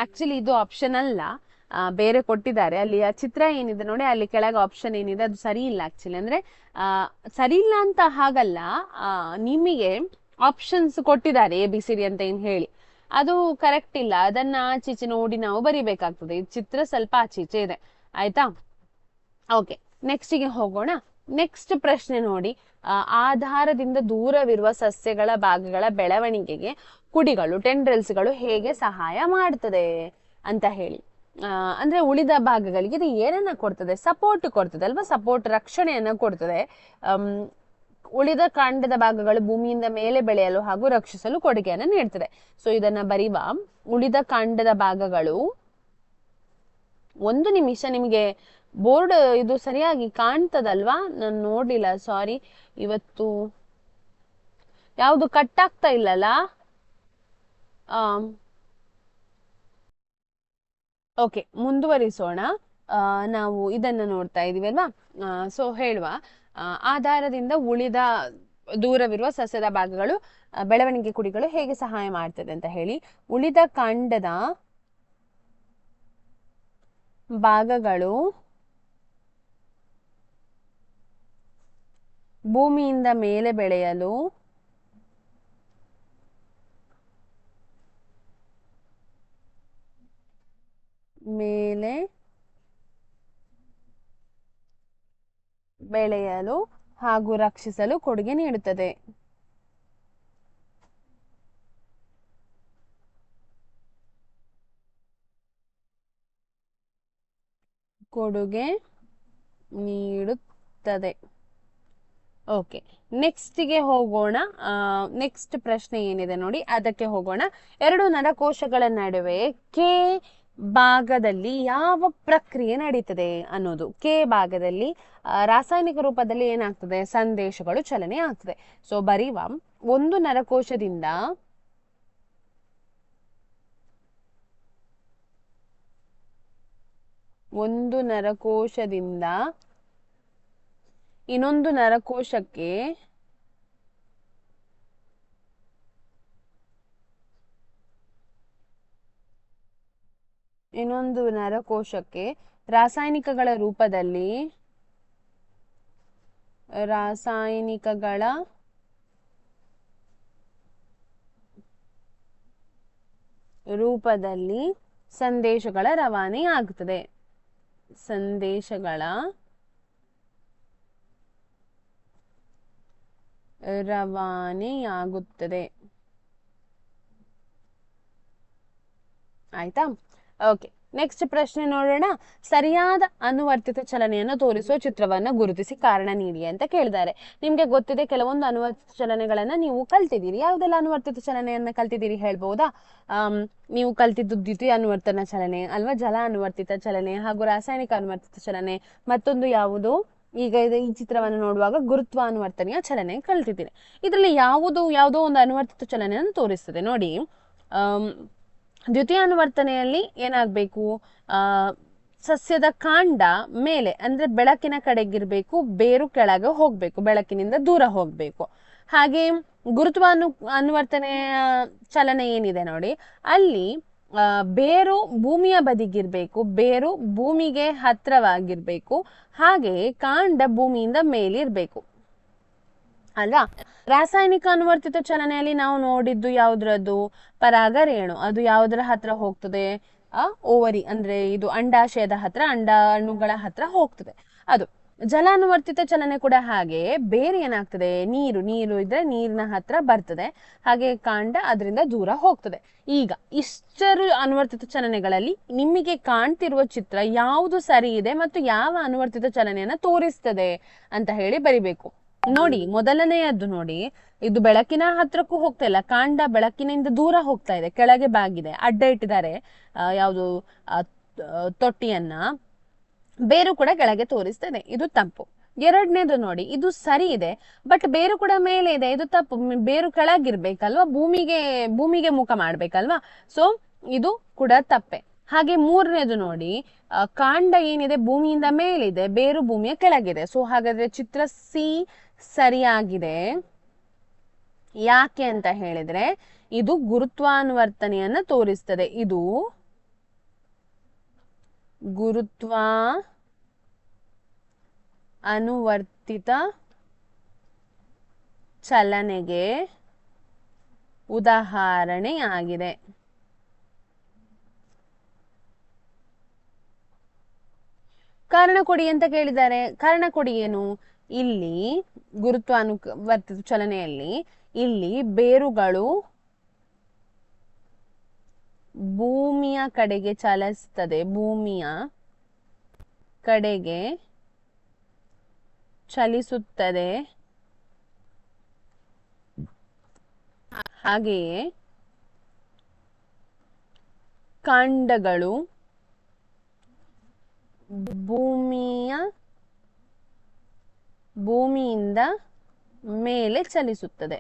ಆಕ್ಚುಲಿ ಇದು ಆಪ್ಷನ್ ಅಲ್ಲ, ಬೇರೆ ಕೊಟ್ಟಿದ್ದಾರೆ. ಅಲ್ಲಿ ಆ ಚಿತ್ರ ಏನಿದೆ ನೋಡಿ, ಅಲ್ಲಿ ಕೆಳಗೆ ಆಪ್ಷನ್ ಏನಿದೆ ಅದು ಸರಿ ಇಲ್ಲ. ಆಕ್ಚುಲಿ ಅಂದ್ರೆ ಸರಿ ಇಲ್ಲ ಅಂತ ಹಾಗಲ್ಲ, ನಿಮಗೆ ಆಪ್ಷನ್ಸ್ ಕೊಟ್ಟಿದ್ದಾರೆ ABCD ಅಂತ ಏನ್ ಹೇಳಿ, ಅದು ಕರೆಕ್ಟ್ ಇಲ್ಲ. ಅದನ್ನ ಆಚೀಚೆ ನೋಡಿ ನಾವು ಬರಿಬೇಕಾಗ್ತದೆ. ಈ ಚಿತ್ರ ಸ್ವಲ್ಪ ಆಚೀಚೆ ಇದೆ. ಆಯ್ತಾ, ಓಕೆ, ನೆಕ್ಸ್ಟಿಗೆ ಹೋಗೋಣ. ನೆಕ್ಸ್ಟ್ ಪ್ರಶ್ನೆ ನೋಡಿ, ಆಧಾರದಿಂದ ದೂರವಿರುವ ಸಸ್ಯಗಳ ಭಾಗಗಳ ಬೆಳವಣಿಗೆಗೆ ಕುಡಿಗಳು, ಟೆಂಡ್ರಿಲ್ಸ್ಗಳು ಹೇಗೆ ಸಹಾಯ ಮಾಡ್ತದೆ ಅಂತ ಹೇಳಿ. ಅಂದ್ರೆ ಉಳಿದ ಭಾಗಗಳಿಗೆ ಇದು ಏನನ್ನ ಕೊಡ್ತದೆ, ಸಪೋರ್ಟ್ ಕೊಡ್ತದೆ ಅಲ್ವಾ, ಸಪೋರ್ಟ್, ರಕ್ಷಣೆಯನ್ನ ಕೊಡ್ತದೆ. ಉಳಿದ ಕಾಂಡದ ಭಾಗಗಳು ಭೂಮಿಯಿಂದ ಮೇಲೆ ಬೆಳೆಯಲು ಹಾಗೂ ರಕ್ಷಿಸಲು ಕೊಡುಗೆಯನ್ನು ನೀಡ್ತದೆ. ಸೊ ಇದನ್ನ ಬರೀವ, ಉಳಿದ ಕಾಂಡದ ಭಾಗಗಳು, ಒಂದು ನಿಮಿಷ, ನಿಮಗೆ ಬೋರ್ಡ್ ಇದು ಸರಿಯಾಗಿ ಕಾಣ್ತದಲ್ವಾ, ನಾನು ನೋಡ್ಲಿಲ್ಲ, ಸಾರಿ. ಇವತ್ತು ಯಾವುದು ಕಟ್ ಆಗ್ತಾ ಇಲ್ಲಲ್ಲ. ಓಕೆ, ಮುಂದುವರಿಸೋಣ. ನಾವು ಇದನ್ನ ನೋಡ್ತಾ ಇದೀವಿ ಅಲ್ವಾ. ಸೊ ಹೇಳುವ, ಆಧಾರದಿಂದ ದೂರವಿರುವ ಸಸ್ಯದ ಭಾಗಗಳು ಬೆಳವಣಿಗೆ ಕುಡಿಗಳು ಹೇಗೆ ಸಹಾಯ ಮಾಡ್ತದೆ ಅಂತ ಹೇಳಿ. ಉಳಿದ ಕಾಂಡದ ಭಾಗಗಳು ಭೂಮಿಯಿಂದ ಮೇಲೆ ಬೆಳೆಯಲು ಹಾಗೂ ರಕ್ಷಿಸಲು ಕೊಡುಗೆ ನೀಡುತ್ತದೆ. ಓಕೆ, ನೆಕ್ಸ್ಟ್ಗೆ ಹೋಗೋಣ. ನೆಕ್ಸ್ಟ್ ಪ್ರಶ್ನೆ ಏನಿದೆ ನೋಡಿ, ಅದಕ್ಕೆ ಹೋಗೋಣ. ಎರಡು ನರಕೋಶಗಳ ನಡುವೆ ಕೆ ಭಾಗದಲ್ಲಿ ಯಾವ ಪ್ರಕ್ರಿಯೆ ನಡೀತದೆ ಅನ್ನೋದು. ಕೆ ಭಾಗದಲ್ಲಿ ರಾಸಾಯನಿಕ ರೂಪದಲ್ಲಿ ಏನಾಗ್ತದೆ, ಸಂದೇಶಗಳು ಚಲನೆ ಆಗ್ತದೆ. ಸೊ ಬರೀವ, ಒಂದು ನರಕೋಶದಿಂದ ಇನ್ನೊಂದು ನರಕೋಶಕ್ಕೆ ರಾಸಾಯನಿಕಗಳ ರೂಪದಲ್ಲಿ ಸಂದೇಶಗಳ ರವಾನೆಯಾಗುತ್ತದೆ. ಆಯ್ತಾ, ಓಕೆ. ನೆಕ್ಸ್ಟ್ ಪ್ರಶ್ನೆ ನೋಡೋಣ. ಸರಿಯಾದ ಅನುವರ್ತಿತ ಚಲನೆಯನ್ನು ತೋರಿಸುವ ಚಿತ್ರವನ್ನ ಗುರುತಿಸಿ ಕಾರಣ ನೀಡಿ ಅಂತ ಕೇಳಿದ್ದಾರೆ. ನಿಮ್ಗೆ ಗೊತ್ತಿದೆ, ಕೆಲವೊಂದು ಅನುವರ್ತಿತ ಚಲನೆಗಳನ್ನ ನೀವು ಕಲ್ತಿದ್ದೀರಿ. ಯಾವುದೆಲ್ಲ ಅನುವರ್ತಿತ ಚಲನೆಯನ್ನ ಕಲ್ತಿದ್ದೀರಿ ಹೇಳ್ಬಹುದಾ? ನೀವು ಕಲ್ತಿದ್ದು ದ್ವಿತೀಯ ಅನುವರ್ತನ ಚಲನೆ ಅಲ್ವಾ, ಜಲ ಅನುವರ್ತಿತ ಚಲನೆ ಹಾಗೂ ರಾಸಾಯನಿಕ ಅನುವರ್ತಿತ ಚಲನೆ. ಮತ್ತೊಂದು ಯಾವುದು, ಈಗ ಈ ಚಿತ್ರವನ್ನು ನೋಡುವಾಗ ಗುರುತ್ವಾನುವರ್ತನೆಯ ಚಲನೆ ಕಲ್ತಿದ್ದೀನಿ. ಇದರಲ್ಲಿ ಯಾವುದೋ ಒಂದು ಅನುವರ್ತಿತ ಚಲನೆಯನ್ನು ತೋರಿಸ್ತದೆ ನೋಡಿ. ದ್ವಿತೀಯ ಅನುವರ್ತನೆಯಲ್ಲಿ ಏನಾಗಬೇಕು, ಸಸ್ಯದ ಕಾಂಡ ಮೇಲೆ ಅಂದ್ರೆ ಬೆಳಕಿನ ಕಡೆಗಿರ್ಬೇಕು, ಬೇರು ಕೆಳಗೆ ಹೋಗ್ಬೇಕು, ಬೆಳಕಿನಿಂದ ದೂರ ಹೋಗ್ಬೇಕು. ಹಾಗೆ ಅನುವರ್ತನೆಯ ಚಲನೆ ಏನಿದೆ ನೋಡಿ, ಅಲ್ಲಿ ಬೇರು ಭೂಮಿಯ ಬದಿಗಿರ್ಬೇಕು, ಬೇರು ಭೂಮಿಗೆ ಹತ್ರವಾಗಿರ್ಬೇಕು, ಹಾಗೆ ಕಾಂಡ ಭೂಮಿಯಿಂದ ಮೇಲಿರ್ಬೇಕು ಅಲ್ವಾ. ರಾಸಾಯನಿಕ ಅನುವರ್ತಿತ ಚಲನೆಯಲ್ಲಿ ನಾವು ನೋಡಿದ್ದು ಯಾವ್ದ್ರದ್ದು, ಪರಾಗರೇಣು. ಅದು ಯಾವುದರ ಹತ್ರ ಹೋಗ್ತದೆ, ಓವರಿ ಅಂದ್ರೆ ಇದು ಅಂಡಾಶಯದ ಹತ್ರ, ಅಂಡಾಣುಗಳ ಹತ್ರ ಹೋಗ್ತದೆ ಅದು. ಜಲಾನುವರ್ತಿತ ಚಲನೆ ಕೂಡ ಹಾಗೆ, ಬೇರೆ ಏನಾಗ್ತದೆ, ನೀರು ಇದ್ರೆ ನೀರಿನ ಹತ್ರ ಬರ್ತದೆ, ಹಾಗೆ ಕಾಂಡ ಅದರಿಂದ ದೂರ ಹೋಗ್ತದೆ. ಈಗ ಇಷ್ಟರು ಅನುವರ್ತಿತ ಚಲನೆಗಳಲ್ಲಿ ನಿಮಗೆ ಕಾಣ್ತಿರುವ ಚಿತ್ರ ಯಾವುದು ಸರಿ ಇದೆ ಮತ್ತು ಯಾವ ಅನುವರ್ತಿತ ಚಲನೆಯನ್ನ ತೋರಿಸ್ತದೆ ಅಂತ ಹೇಳಿ ಬರಿಬೇಕು. ನೋಡಿ, ಮೊದಲನೆಯದ್ದು ನೋಡಿ, ಇದು ಬೆಳಕಿನ ಹತ್ರಕ್ಕೂ ಹೋಗ್ತಾ ಇಲ್ಲ, ಕಾಂಡ ಬೆಳಕಿನಿಂದ ದೂರ ಹೋಗ್ತಾ ಇದೆ, ಕೆಳಗೆ ಬಾಗಿದೆ, ಅಡ್ಡ ಇಟ್ಟಿದ್ದಾರೆ ಯಾವುದು ತೊಟ್ಟಿಯನ್ನ, ಬೇರು ಕೂಡ ಕೆಳಗೆ ತೋರಿಸ್ತದೆ, ಇದು ತಪ್ಪು. ಎರಡನೇದು ನೋಡಿ, ಇದು ಸರಿ ಇದೆ ಬಟ್ ಬೇರು ಕೂಡ ಮೇಲೆ ಇದೆ, ಇದು ತಪ್ಪು. ಬೇರು ಕೆಳಗಿರ್ಬೇಕಲ್ವಾ, ಭೂಮಿಗೆ ಮುಖ ಮಾಡ್ಬೇಕಲ್ವಾ, ಸೊ ಇದು ಕೂಡ ತಪ್ಪೆ. ಹಾಗೆ ಮೂರನೇದು ನೋಡಿ, ಕಾಂಡ ಏನಿದೆ ಭೂಮಿಯಿಂದ ಮೇಲಿದೆ, ಬೇರು ಭೂಮಿಯ ಕೆಳಗಿದೆ. ಸೊ ಹಾಗಾದ್ರೆ ಚಿತ್ರ ಸಿ ಸರಿಯಾಗಿದೆ. ಯಾಕೆ ಅಂತ ಹೇಳಿದ್ರೆ ಇದು ಗುರುತ್ವಾನುವರ್ತನೆಯನ್ನ ತೋರಿಸ್ತದೆ. ಇದು ಅನುವರ್ತಿತ ಚಲನೆಗೆ ಉದಾಹರಣೆಯಾಗಿದೆ. ಕಾರಣ ಕೊಡಿ ಅಂತ ಕೇಳಿದ್ದಾರೆ. ಕಾರಣ ಕೊಡಿ ಏನು, ಇಲ್ಲಿ ಗುರುತ್ವಾನುವರ್ತಿತ ಚಲನೆಯಲ್ಲಿ ಇಲ್ಲಿ ಬೇರುಗಳು ಭೂಮಿಯ ಕಡೆಗೆ ಚಲಿಸ್ತದೆ, ಭೂಮಿಯ ಕಡೆಗೆ ಚಲಿಸುತ್ತದೆ. ಹಾಗೆಯೇ ಕಾಂಡಗಳು ಭೂಮಿಯಿಂದ ಮೇಲೆ ಚಲಿಸುತ್ತದೆ.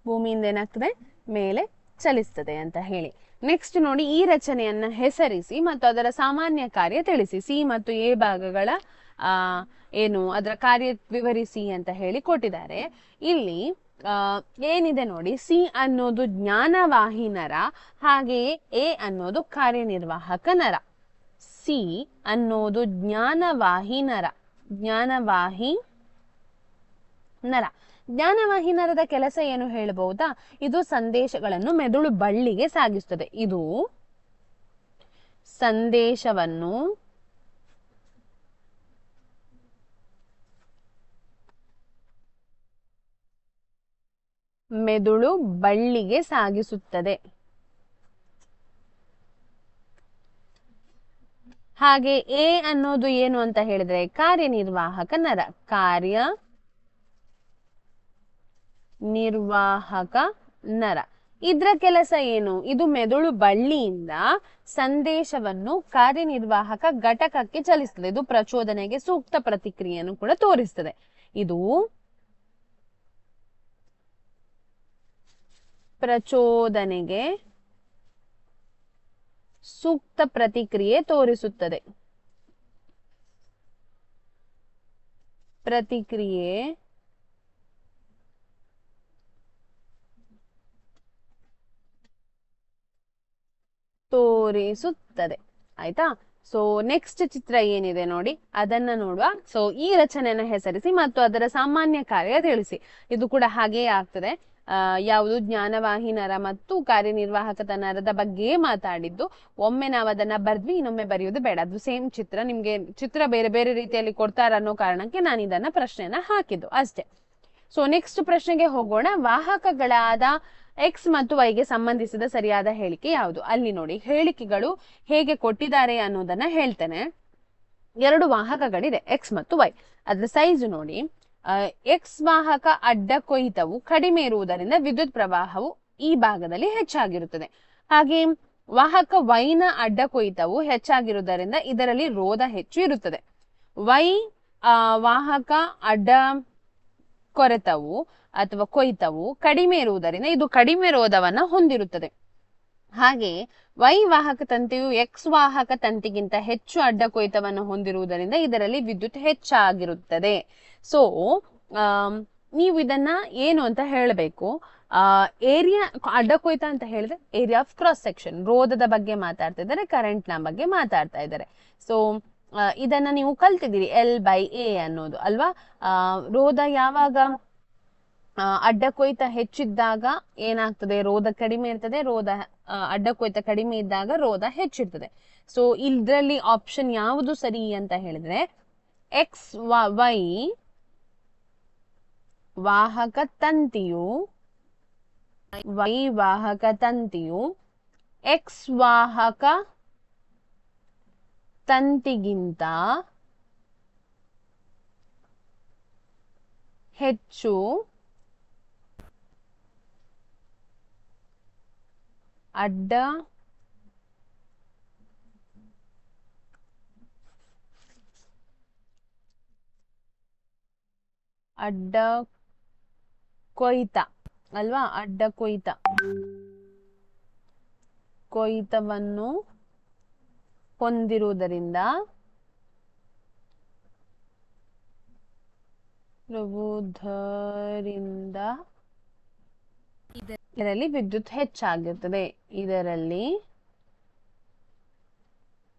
ಭೂಮಿಯಿಂದ ಏನಾಗ್ತದೆ, ಮೇಲೆ ಚಲಿಸ್ತದೆ ಅಂತ ಹೇಳಿ. ನೆಕ್ಸ್ಟ್ ನೋಡಿ, ಈ ರಚನೆಯನ್ನ ಹೆಸರಿಸಿ ಮತ್ತು ಅದರ ಸಾಮಾನ್ಯ ಕಾರ್ಯ ತಿಳಿಸಿ. ಸಿ ಮತ್ತು ಎ ಭಾಗಗಳ ಏನು ಅದರ ಕಾರ್ಯ ವಿವರಿಸಿ ಅಂತ ಹೇಳಿ ಕೊಟ್ಟಿದ್ದಾರೆ. ಇಲ್ಲಿ ಏನಿದೆ ನೋಡಿ, ಸಿ ಅನ್ನೋದು ಜ್ಞಾನವಾಹಿ ನರ, ಹಾಗೆಯೇ ಎ ಅನ್ನೋದು ಕಾರ್ಯನಿರ್ವಾಹಕ ನರ. ಸಿ ಅನ್ನೋದು ಜ್ಞಾನವಾಹಿ ನರ. ಜ್ಞಾನವಾಹಿ ನರದ ಕೆಲಸ ಏನು ಹೇಳಬಹುದಾ? ಇದು ಸಂದೇಶಗಳನ್ನು ಮೆದುಳು ಬಳ್ಳಿಗೆ ಸಾಗಿಸುತ್ತದೆ. ಇದು ಸಂದೇಶವನ್ನು ಮೆದುಳು ಬಳ್ಳಿಗೆ ಸಾಗಿಸುತ್ತದೆ. ಹಾಗೆ ಎ ಅನ್ನೋದು ಏನು ಅಂತ ಹೇಳಿದ್ರೆ ಕಾರ್ಯನಿರ್ವಾಹಕ ನರ. ಕಾರ್ಯನಿರ್ವಾಹಕ ನರ ಇದ್ರ ಕೆಲಸ ಏನು? ಇದು ಮೆದುಳು ಬಳ್ಳಿಯಿಂದ ಸಂದೇಶವನ್ನು ಕಾರ್ಯನಿರ್ವಾಹಕ ಘಟಕಕ್ಕೆ ಚಲಿಸ್ತದೆ. ಇದು ಪ್ರಚೋದನೆಗೆ ಸೂಕ್ತ ಪ್ರತಿಕ್ರಿಯೆಯನ್ನು ಕೂಡ ತೋರಿಸ್ತದೆ. ಇದು ಪ್ರಚೋದನೆಗೆ ಸೂಕ್ತ ಪ್ರತಿಕ್ರಿಯೆ ತೋರಿಸುತ್ತದೆ. ಆಯ್ತಾ? ಸೊ ನೆಕ್ಸ್ಟ್ ಚಿತ್ರ ಏನಿದೆ ನೋಡಿ, ಅದನ್ನ ನೋಡುವ. ಸೊ ಈ ರಚನೆಯನ್ನ ಹೆಸರಿಸಿ ಮತ್ತು ಅದರ ಸಾಮಾನ್ಯ ಕಾರ್ಯ ತಿಳಿಸಿ. ಇದು ಕೂಡ ಹಾಗೆಯೇ ಆಗ್ತದೆ. ಯಾವುದು ಜ್ಞಾನವಾಹಿ ನರ ಮತ್ತು ಕಾರ್ಯನಿರ್ವಾಹಕ ನರದ ಬಗ್ಗೆ ಮಾತಾಡಿದ್ದು. ಒಮ್ಮೆ ನಾವು ಅದನ್ನ ಬರ್ದ್ವಿ, ಇನ್ನೊಮ್ಮೆ ಬರೆಯೋದು ಬೇಡ. ಅದು ಸೇಮ್ ಚಿತ್ರ, ನಿಮ್ಗೆ ಚಿತ್ರ ಬೇರೆ ಬೇರೆ ರೀತಿಯಲ್ಲಿ ಕೊಡ್ತಾರ ಅನ್ನೋ ಕಾರಣಕ್ಕೆ ನಾನು ಇದನ್ನ ಪ್ರಶ್ನೆಯನ್ನ ಹಾಕಿದ್ದು ಅಷ್ಟೇ. ಸೊ ನೆಕ್ಸ್ಟ್ ಪ್ರಶ್ನೆಗೆ ಹೋಗೋಣ. ವಾಹಕಗಳಾದ ಎಕ್ಸ್ ಮತ್ತು ವೈಗೆ ಸಂಬಂಧಿಸಿದ ಸರಿಯಾದ ಹೇಳಿಕೆ ಯಾವುದು? ಅಲ್ಲಿ ನೋಡಿ, ಹೇಳಿಕೆಗಳು ಹೇಗೆ ಕೊಟ್ಟಿದ್ದಾರೆ ಅನ್ನೋದನ್ನ ಹೇಳ್ತೇನೆ. 2 ವಾಹಕಗಳಿದೆ, ಎಕ್ಸ್ ಮತ್ತು ವೈ. ಅದ್ರ ಸೈಜ್ ನೋಡಿ, ಎಕ್ಸ್ ವಾಹಕ ಅಡ್ಡ ಕೊಯ್ತವು ಕಡಿಮೆ ಇರುವುದರಿಂದ ವಿದ್ಯುತ್ ಪ್ರವಾಹವು ಈ ಭಾಗದಲ್ಲಿ ಹೆಚ್ಚಾಗಿರುತ್ತದೆ. ಹಾಗೆ ವಾಹಕ ವೈನ ಅಡ್ಡ ಕೊಯ್ತವು ಹೆಚ್ಚಾಗಿರುವುದರಿಂದ ಇದರಲ್ಲಿ ರೋಧ ಹೆಚ್ಚು ಇರುತ್ತದೆ. ವೈ ವಾಹಕ ಅಡ್ಡ ಕೊರೆತವು ಅಥವಾ ಕೊಯ್ತವು ಕಡಿಮೆ ಇರುವುದರಿಂದ ಇದು ಕಡಿಮೆ ರೋಧವನ್ನ ಹೊಂದಿರುತ್ತದೆ. ಹಾಗೆ ವೈ ವಾಹಕ ತಂತಿಯು ಎಕ್ಸ್ ವಾಹಕ ತಂತಿಗಿಂತ ಹೆಚ್ಚು ಅಡ್ಡ ಕೊಯ್ತವನ್ನು ಹೊಂದಿರುವುದರಿಂದ ಇದರಲ್ಲಿ ವಿದ್ಯುತ್ ಹೆಚ್ಚಾಗಿರುತ್ತದೆ. ಸೊ ನೀವು ಇದನ್ನ ಏನು ಅಂತ ಹೇಳಬೇಕು. ಏರಿಯಾ ಅಡ್ಡ ಕೊಯ್ತ ಅಂತ ಹೇಳಿದ್ರೆ ಏರಿಯಾ ಆಫ್ ಕ್ರಾಸ್ ಸೆಕ್ಷನ್, ರೋಧದ ಬಗ್ಗೆ ಮಾತಾಡ್ತಾ ಇದ್ದಾರೆ, ಕರೆಂಟ್ ನ ಬಗ್ಗೆ ಮಾತಾಡ್ತಾ ಇದ್ದಾರೆ. ಸೊ ಇದನ್ನ ನೀವು ಕಲ್ತಿದ್ದೀರಿ L/A ಅನ್ನೋದು ಅಲ್ವಾ. ರೋಧ ಯಾವಾಗ ಅಡ್ಡ ಕೊಯ್ತ ಹೆಚ್ಚಿದ್ದಾಗ ಏನಾಗ್ತದೆ, ರೋಧ ಕಡಿಮೆ ಇರ್ತದೆ. ಅಡ್ಡ ಕೊಯ್ತ ಕಡಿಮೆ ಇದ್ದಾಗ ರೋಧ ಹೆಚ್ಚಿರ್ತದೆ. ಸೊ ಇದ್ರಲ್ಲಿ ಆಪ್ಷನ್ ಯಾವುದು ಸರಿ ಅಂತ ಹೇಳಿದ್ರೆ ವೈ ವಾಹಕ ತಂತಿಯು ಎಕ್ಸ್ ವಾಹಕ ತಂತಿಗಿಂತ ಹೆಚ್ಚು ಅಡ್ಡ ಕೊಯ್ತ ಅಲ್ವಾ, ಅಡ್ಡ ಕೊಯ್ತವನ್ನು ಹೊಂದಿರುವುದರಿಂದ ಇದರಲ್ಲಿ ವಿದ್ಯುತ್ ಹೆಚ್ಚಾಗಿರ್ತದೆ. ಇದರಲ್ಲಿ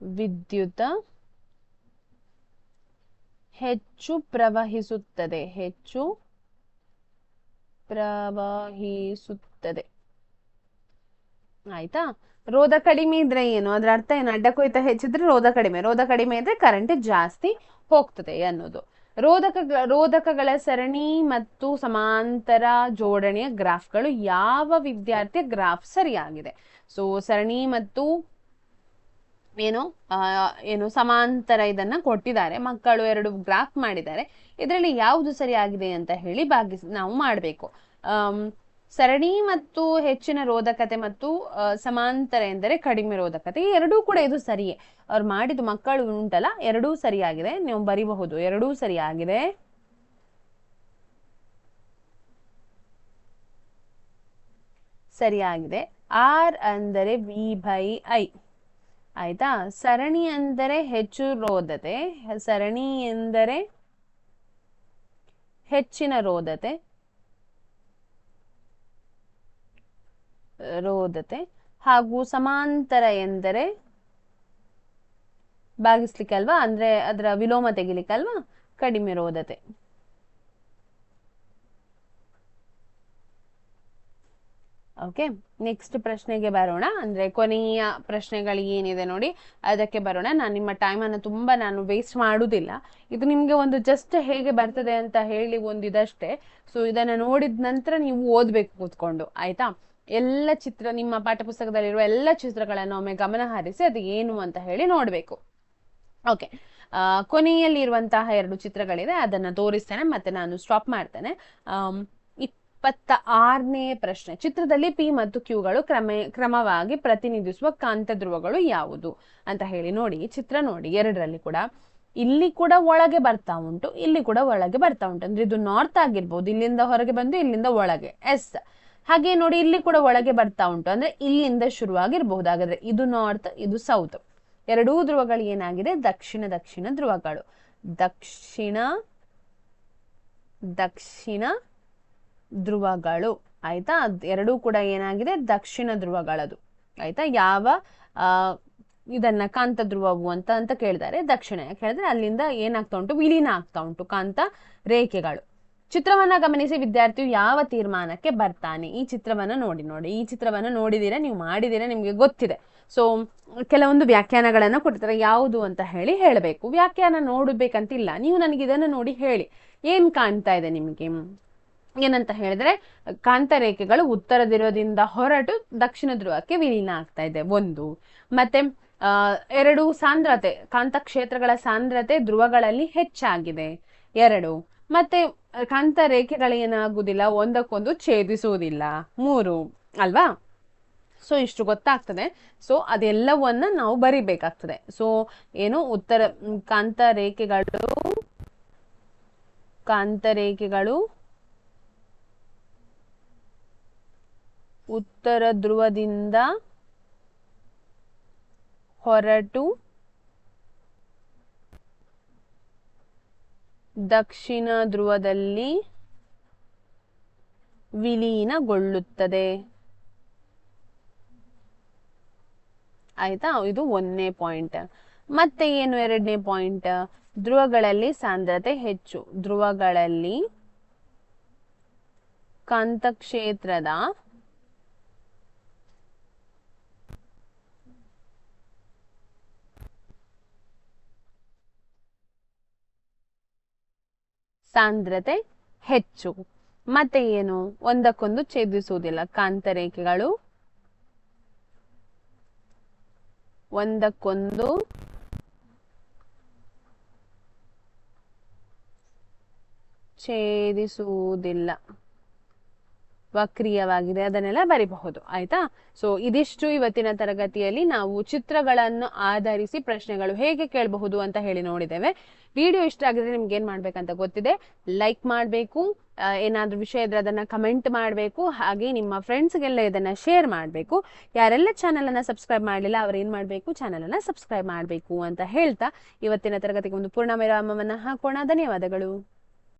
ವಿದ್ಯುತ್ ಹೆಚ್ಚು ಪ್ರವಹಿಸುತ್ತದೆ. ಆಯ್ತಾ. ರೋಧ ಕಡಿಮೆ ಇದ್ರೆ ಏನು, ಅದರ ಅರ್ಥ ಏನು, ಅಡ್ಡ ಕೊಯ್ತ ಹೆಚ್ಚಿದ್ರೆ ರೋಧ ಕಡಿಮೆ ಇದ್ರೆ ಕರೆಂಟ್ ಜಾಸ್ತಿ ಹೋಗ್ತದೆ ಅನ್ನೋದು. ರೋಧಕಗಳ ಸರಣಿ ಮತ್ತು ಸಮಾಂತರ ಜೋಡಣೆಯ ಗ್ರಾಫ್ಗಳು ಯಾವ ವಿದ್ಯಾರ್ಥಿಯ ಗ್ರಾಫ್ ಸರಿಯಾಗಿದೆ. ಸೊ ಸರಣಿ ಮತ್ತು ಏನು ಸಮಾಂತರ ಇದನ್ನ ಕೊಟ್ಟಿದ್ದಾರೆ, ಮಕ್ಕಳು 2 ಗ್ರಾಫ್ ಮಾಡಿದ್ದಾರೆ. ಇದರಲ್ಲಿ ಯಾವುದು ಸರಿಯಾಗಿದೆ ಅಂತ ಹೇಳಿ ನಾವು ಮಾಡಬೇಕು. ಸರಣಿ ಮತ್ತು ಹೆಚ್ಚಿನ ರೋಧಕತೆ ಮತ್ತು ಸಮಾಂತರ ಎಂದರೆ ಕಡಿಮೆ ರೋಧಕತೆ, ಎರಡೂ ಕೂಡ ಇದು ಸರಿಯೇ. ಅವ್ರು ಮಾಡಿದ ಮಕ್ಕಳು ಉಂಟಲ್ಲ, ಎರಡೂ ಸರಿಯಾಗಿದೆ, ನೀವು ಬರಿಬಹುದು, ಎರಡೂ ಸರಿಯಾಗಿದೆ. R ಅಂದರೆ V/I. ಆಯ್ತಾ. ಸರಣಿ ಅಂದರೆ ಹೆಚ್ಚು ರೋಧತೆ, ಸರಣಿ ಎಂದರೆ ಹೆಚ್ಚಿನ ರೋಧತೆ ಹಾಗೂ ಸಮಾಂತರ ಎಂದರೆ ಭಾಗಿಸ್ಲಿಕ್ಕಲ್ವಾ, ಅಂದ್ರೆ ಅದರ ವಿಲೋಮ ತೆಗಿಲಿಕ್ಕಲ್ವಾ, ಕಡಿಮೆ ರೋಧತೆ. ಓಕೆ, ನೆಕ್ಸ್ಟ್ ಪ್ರಶ್ನೆಗೆ ಬರೋಣ. ಅಂದ್ರೆ ಕೊನೆಯ ಪ್ರಶ್ನೆಗಳು ಏನಿದೆ ನೋಡಿ ಅದಕ್ಕೆ ಬರೋಣ. ನಾನು ನಿಮ್ಮ ಟೈಮನ್ನು ತುಂಬಾ ವೇಸ್ಟ್ ಮಾಡುವುದಿಲ್ಲ. ಇದು ನಿಮ್ಗೆ ಒಂದು ಜಸ್ಟ್ ಹೇಗೆ ಬರ್ತದೆ ಅಂತ ಹೇಳಿ ಒಂದಿದಷ್ಟೇ. ಸೊ ಇದನ್ನ ನೋಡಿದ ನಂತರ ನೀವು ಓದ್ಬೇಕು ಕೂತ್ಕೊಂಡು, ಆಯ್ತಾ. ಎಲ್ಲ ನಿಮ್ಮ ಪಾಠಪುಸ್ತಕದಲ್ಲಿರುವ ಎಲ್ಲ ಚಿತ್ರಗಳನ್ನು ಒಮ್ಮೆ ಗಮನ ಹರಿಸಿ ಅದು ಏನು ಅಂತ ಹೇಳಿ ನೋಡ್ಬೇಕು. ಓಕೆ, ಕೊನೆಯಲ್ಲಿ ಇರುವಂತಹ 2 ಚಿತ್ರಗಳಿದೆ, ಅದನ್ನ ತೋರಿಸ್ತೇನೆ ಮತ್ತೆ ನಾನು ಸ್ಟಾಪ್ ಮಾಡ್ತೇನೆ. 26ನೇ ಪ್ರಶ್ನೆ. ಚಿತ್ರದಲ್ಲಿ P ಮತ್ತು Qಗಳು ಕ್ರಮವಾಗಿ ಪ್ರತಿನಿಧಿಸುವ ಕಾಂತ ಧ್ರುವಗಳು ಯಾವುದು ಅಂತ ಹೇಳಿ ನೋಡಿ. ಚಿತ್ರ ನೋಡಿ, 2ರಲ್ಲಿ ಕೂಡ ಇಲ್ಲಿ ಕೂಡ ಒಳಗೆ ಬರ್ತಾ ಉಂಟು, ಇಲ್ಲಿ ಕೂಡ ಒಳಗೆ ಬರ್ತಾ ಉಂಟು. ಅಂದ್ರೆ ಇದು ನಾರ್ತ್ ಆಗಿರ್ಬೋದು, ಇಲ್ಲಿಂದ ಹೊರಗೆ ಬಂದು ಇಲ್ಲಿಂದ ಒಳಗೆ ಎಸ್. ಹಾಗೆ ನೋಡಿ, ಇಲ್ಲಿ ಕೂಡ ಒಳಗೆ ಬರ್ತಾ ಉಂಟು, ಅಂದ್ರೆ ಇಲ್ಲಿಂದ ಶುರುವಾಗಿರ್ಬಹುದು. ಹಾಗಾದ್ರೆ ಇದು ನಾರ್ತ್, ಇದು ಸೌತ್. ಎರಡೂ ಧ್ರುವಗಳು ಏನಾಗಿದೆ, ದಕ್ಷಿಣ ಧ್ರುವಗಳು. ದಕ್ಷಿಣ ಧ್ರುವಗಳು, ಆಯ್ತಾ. ಎರಡೂ ಕೂಡ ಏನಾಗಿದೆ, ದಕ್ಷಿಣ ಧ್ರುವಗಳದು, ಆಯ್ತಾ. ಯಾವ ಇದನ್ನ ಕಾಂತ ಧ್ರುವವು ಅಂತ ಕೇಳಿದ್ದಾರೆ. ದಕ್ಷಿಣ ಯಾಕೆ ಹೇಳಿದ್ರೆ ಅಲ್ಲಿಂದ ಏನಾಗ್ತಾ ಉಂಟು, ವಿಲೀನ ಆಗ್ತಾ ಉಂಟು ಕಾಂತ ರೇಖೆಗಳು. ಚಿತ್ರವನ್ನ ಗಮನಿಸಿ ವಿದ್ಯಾರ್ಥಿಯು ಯಾವ ತೀರ್ಮಾನಕ್ಕೆ ಬರ್ತಾನೆ. ಈ ಚಿತ್ರವನ್ನ ನೋಡಿ, ಈ ಚಿತ್ರವನ್ನ ನೋಡಿದೀರಾ, ನೀವು ಮಾಡಿದೀರಾ, ನಿಮ್ಗೆ ಗೊತ್ತಿದೆ. ಸೊ ಕೆಲವೊಂದು ವ್ಯಾಖ್ಯಾನಗಳನ್ನ ಕೊಡ್ತಾರೆ, ಯಾವುದು ಅಂತ ಹೇಳಿ ಹೇಳಬೇಕು. ವ್ಯಾಖ್ಯಾನ ನೋಡಬೇಕಂತಿಲ್ಲ, ನೀವು ನನಗೆ ಇದನ್ನ ನೋಡಿ ಹೇಳಿ ಏನ್ ಕಾಣ್ತಾ ಇದೆ ನಿಮಗೆ. ಏನಂತ ಹೇಳಿದ್ರೆ, ಕಾಂತ ರೇಖೆಗಳು ಉತ್ತರ ಧ್ರುವದಿಂದ ಹೊರಟು ದಕ್ಷಿಣ ಧ್ರುವಕ್ಕೆ ವಿಲೀನ ಆಗ್ತಾ ಇದೆ, ಒಂದು. ಮತ್ತೆ 2 ಸಾಂದ್ರತೆ, ಕಾಂತ ಕ್ಷೇತ್ರಗಳ ಸಾಂದ್ರತೆ ಧ್ರುವಗಳಲ್ಲಿ ಹೆಚ್ಚಾಗಿದೆ, 2. ಮತ್ತೆ ಕಾಂತ ರೇಖೆಗಳೇನಾಗುವುದಿಲ್ಲ, ಒಂದಕ್ಕೊಂದು ಛೇದಿಸುವುದಿಲ್ಲ, 3 ಅಲ್ವಾ. ಸೊ ಇಷ್ಟು ಗೊತ್ತಾಗ್ತದೆ. ಸೊ ಅದೆಲ್ಲವನ್ನ ನಾವು ಬರಿಬೇಕಾಗ್ತದೆ. ಸೊ ಏನು ಕಾಂತ ರೇಖೆಗಳು ಉತ್ತರ ಧ್ರುವದಿಂದ ಹೊರಟು ದಕ್ಷಿಣ ಧ್ರುವದಲ್ಲಿ ವಿಲೀನಗೊಳ್ಳುತ್ತದೆ. ಆಯ್ತಾ, ಇದು 1ನೇ ಪಾಯಿಂಟ್. ಮತ್ತೆ ಏನು 2ನೇ ಪಾಯಿಂಟ್? ಧ್ರುವಗಳಲ್ಲಿ ಸಾಂದ್ರತೆ ಹೆಚ್ಚು. ಧ್ರುವಗಳಲ್ಲಿ ಕಾಂತಕ್ಷೇತ್ರದ ಸಾಂದ್ರತೆ ಹೆಚ್ಚು. ಮತ್ತೆ ಏನು? ಒಂದಕ್ಕೊಂದು ಛೇದಿಸುವುದಿಲ್ಲ. ಕಾಂತರೇಖೆಗಳು ಒಂದಕ್ಕೊಂದು ಛೇದಿಸುವುದಿಲ್ಲ, ವಕ್ರೀಯವಾಗಿದೆ, ಅದನ್ನೆಲ್ಲ ಬರಿಬಹುದು. ಆಯ್ತಾ? ಸೊ ಇದಿಷ್ಟು ಇವತ್ತಿನ ತರಗತಿಯಲ್ಲಿ ನಾವು ಚಿತ್ರಗಳನ್ನು ಆಧರಿಸಿ ಪ್ರಶ್ನೆಗಳು ಹೇಗೆ ಕೇಳಬಹುದು ಅಂತ ಹೇಳಿ ನೋಡಿದ್ದೇವೆ. ವಿಡಿಯೋ ಇಷ್ಟ ಆಗಿದ್ರೆ ನಿಮ್ಗೆ ಏನ್ ಮಾಡ್ಬೇಕಂತ ಗೊತ್ತಿದೆ. ಲೈಕ್ ಮಾಡಬೇಕು, ಏನಾದ್ರೂ ವಿಷಯ ಇದ್ರೆ ಅದನ್ನ ಕಮೆಂಟ್ ಮಾಡಬೇಕು, ಹಾಗೆ ನಿಮ್ಮ ಫ್ರೆಂಡ್ಸ್ಗೆಲ್ಲ ಇದನ್ನ ಶೇರ್ ಮಾಡಬೇಕು. ಯಾರೆಲ್ಲ ಚಾನಲ್ ಅನ್ನ ಸಬ್ಸ್ಕ್ರೈಬ್ ಮಾಡಲಿಲ್ಲ ಅವ್ರು ಏನ್ ಮಾಡಬೇಕು, ಚಾನಲ್ ಅನ್ನ ಸಬ್ಸ್ಕ್ರೈಬ್ ಮಾಡಬೇಕು ಅಂತ ಹೇಳ್ತಾ ಇವತ್ತಿನ ತರಗತಿಗೆ ಒಂದು ಪೂರ್ಣ ವಿರಾಮವನ್ನ ಹಾಕೋಣ. ಧನ್ಯವಾದಗಳು.